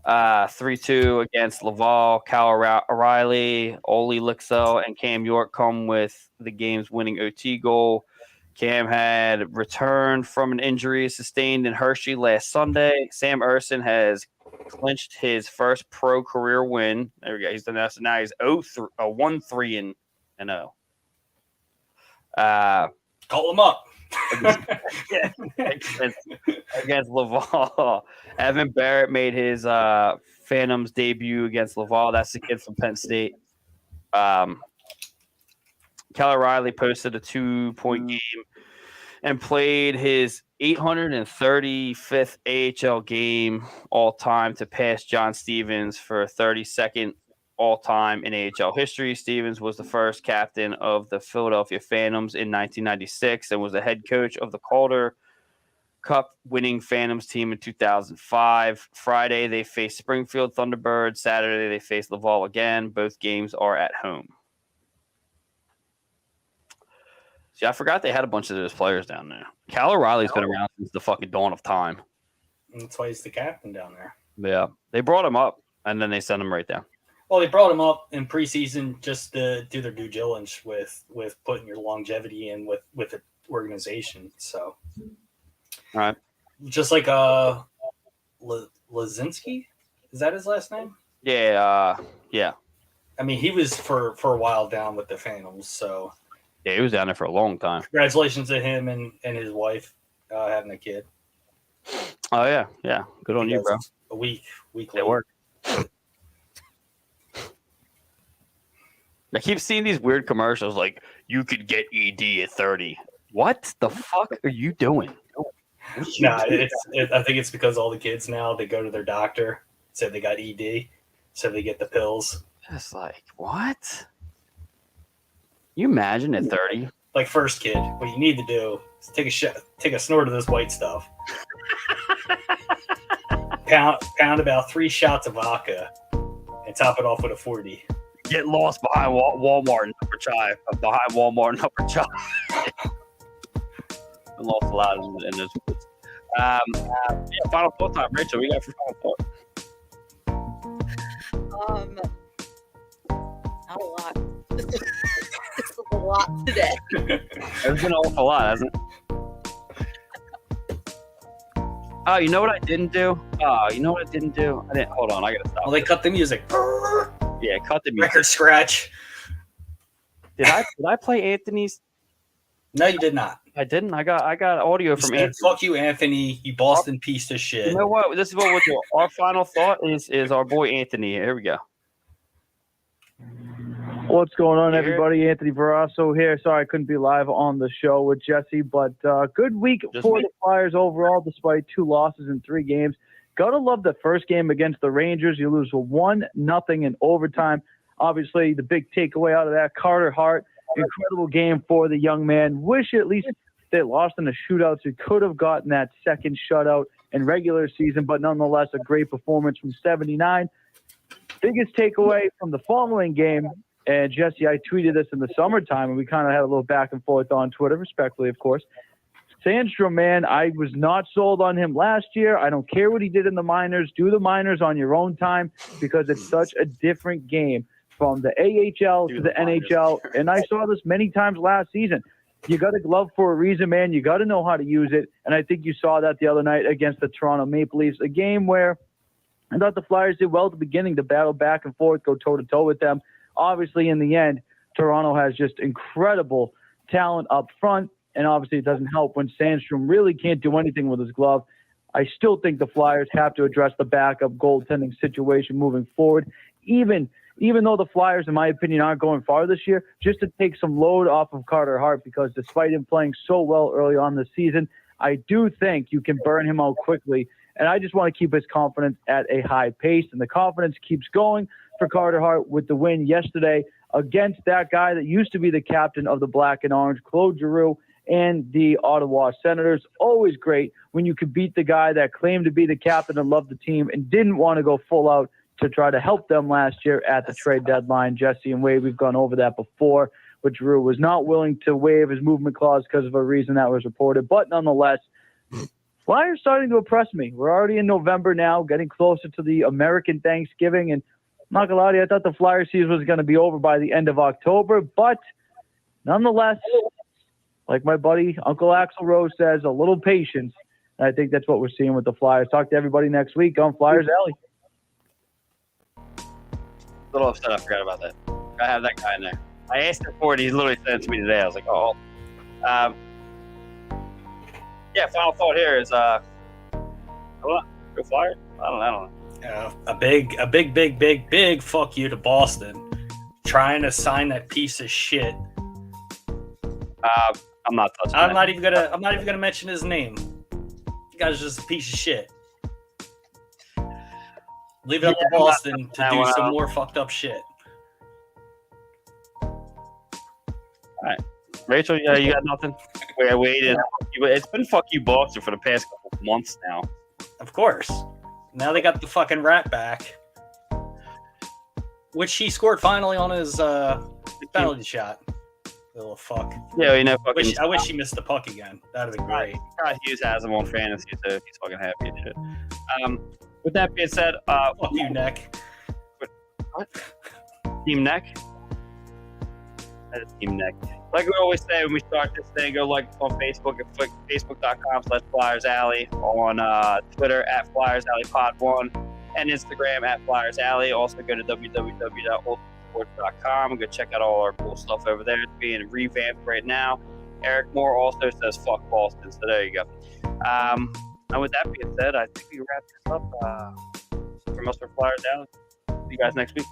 3-2 against Laval. Cal O'Reilly, Ole Lixell, and Cam York come with the game's winning OT goal. Cam had returned from an injury sustained in Hershey last Sunday. Sam Erson has clinched his first pro career win. There we go. He's done that. So now he's 1-3-0. Call him up. against Laval. Evan Barrett made his Phantoms debut against Laval. That's the kid from Penn State. Keller Riley posted a 2-point game and played his 835th AHL game all time to pass John Stevens for 32nd all time in AHL history. Stevens was the first captain of the Philadelphia Phantoms in 1996 and was the head coach of the Calder Cup winning Phantoms team in 2005. Friday, they faced Springfield Thunderbirds. Saturday, they faced Laval again. Both games are at home. See, I forgot they had a bunch of those players down there. Cal O'Reilly's been around since the fucking dawn of time. That's why he's the captain down there. Yeah. They brought him up, and then they sent him right down. Well, they brought him up in preseason just to do their due diligence with putting your longevity in with the organization. So, all right. Just like Lazinski? Is that his last name? Yeah. Yeah. I mean, he was for a while down with the Phantoms, so... Yeah, he was down there for a long time. Congratulations to him and his wife having a kid. Oh, yeah. Yeah. Good on you, bro. A week It worked. I keep seeing these weird commercials like, you could get ED at 30. What the fuck are you doing? I think it's because all the kids now, they go to their doctor, say they got ED, so they get the pills. Just like, what? You imagine at 30? Like first kid, what you need to do is take a snort of this white stuff. pound about 3 shots of vodka and top it off with a 40. Get lost behind Walmart and Upper Chai. Behind Walmart and Upper Chai. I lost a lot in this. Final thought time, Rachel. We got for final thought. Not a lot. It's a lot today. It's been an awful lot, hasn't it? Oh, you know what I didn't do? I didn't. Hold on, I gotta stop. Well, they cut the music. Yeah, cut the music. Record scratch. Did I play Anthony's? No, you did not. I didn't. I got audio from Anthony. Fuck you, Anthony. You Boston piece of shit. You know what? This is what we'll do. Our final thought is our boy Anthony. Here we go. What's going on, everybody? Anthony Verasso here. Sorry I couldn't be live on the show with Jesse, but good week for the Flyers overall, despite 2 losses in 3 games. Gotta love the first game against the Rangers. You lose 1-0 in overtime. Obviously, the big takeaway out of that, Carter Hart, incredible game for the young man. Wish at least they lost in the shootouts. We could have gotten that second shutout in regular season, but nonetheless, a great performance from 79. Biggest takeaway from the following game, And Jesse, I tweeted this in the summertime, and we kind of had a little back and forth on Twitter, respectfully, of course. Sandstrom, man, I was not sold on him last year. I don't care what he did in the minors. Do the minors on your own time because it's such a different game from the AHL to the NHL. And I saw this many times last season. You got a glove for a reason, man. You got to know how to use it. And I think you saw that the other night against the Toronto Maple Leafs, a game where I thought the Flyers did well at the beginning to battle back and forth, go toe-to-toe with them. Obviously, in the end, Toronto has just incredible talent up front. And obviously, it doesn't help when Sandstrom really can't do anything with his glove. I still think the Flyers have to address the backup goaltending situation moving forward, even though the Flyers, in my opinion, aren't going far this year, just to take some load off of Carter Hart, because despite him playing so well early on this season, I do think you can burn him out quickly. And I just want to keep his confidence at a high pace. And the confidence keeps going for Carter Hart with the win yesterday against that guy that used to be the captain of the Black and Orange, Claude Giroux, and the Ottawa Senators. Always great when you could beat the guy that claimed to be the captain and loved the team and didn't want to go full out to try to help them last year at the trade deadline. Jesse and Wade, we've gone over that before, but Giroux was not willing to waive his movement clause because of a reason that was reported. But nonetheless, Flyers starting to impress me. We're already in November now, getting closer to the American Thanksgiving. And I'm not going to lie to you, I thought the Flyers season was going to be over by the end of October. But nonetheless, like my buddy Uncle Axl Rose says, a little patience. And I think that's what we're seeing with the Flyers. Talk to everybody next week on Flyers Alley. A little upset I forgot about that. I have that guy in there. I asked him for it. He literally sent it to me today. I was like, oh. Yeah, final thought here is, go Flyers? I don't know. A big fuck you to Boston trying to sign that piece of shit. I'm not touching. I'm not even gonna mention his name. You guys are just a piece of shit. Leave it up to Boston to do some more fucked up shit. All right, Rachel, you got nothing? We're waiting. It's been fuck you Boston for the past couple of months now. Of course. Now they got the fucking rat back, which he scored finally on his penalty shot. Little fuck. Yeah, you know, fucking. I wish he missed the puck again. That'd be great. Scott Hughes has him on fantasy, so he's fucking happy and shit. With that being said, fuck you, Neck. What? Team Neck? That is Team Neck. Like we always say when we start this thing, go like on Facebook at Facebook.com/Flyers Alley, on Twitter at Flyers Alley Pod 1, and Instagram at Flyers Alley. Also go to www.ultimatesports.com and go check out all our cool stuff over there. It's being revamped right now. Eric Moore also says fuck Boston, so there you go. And with that being said, I think we wrap this up from us for Flyers Alley. See you guys next week.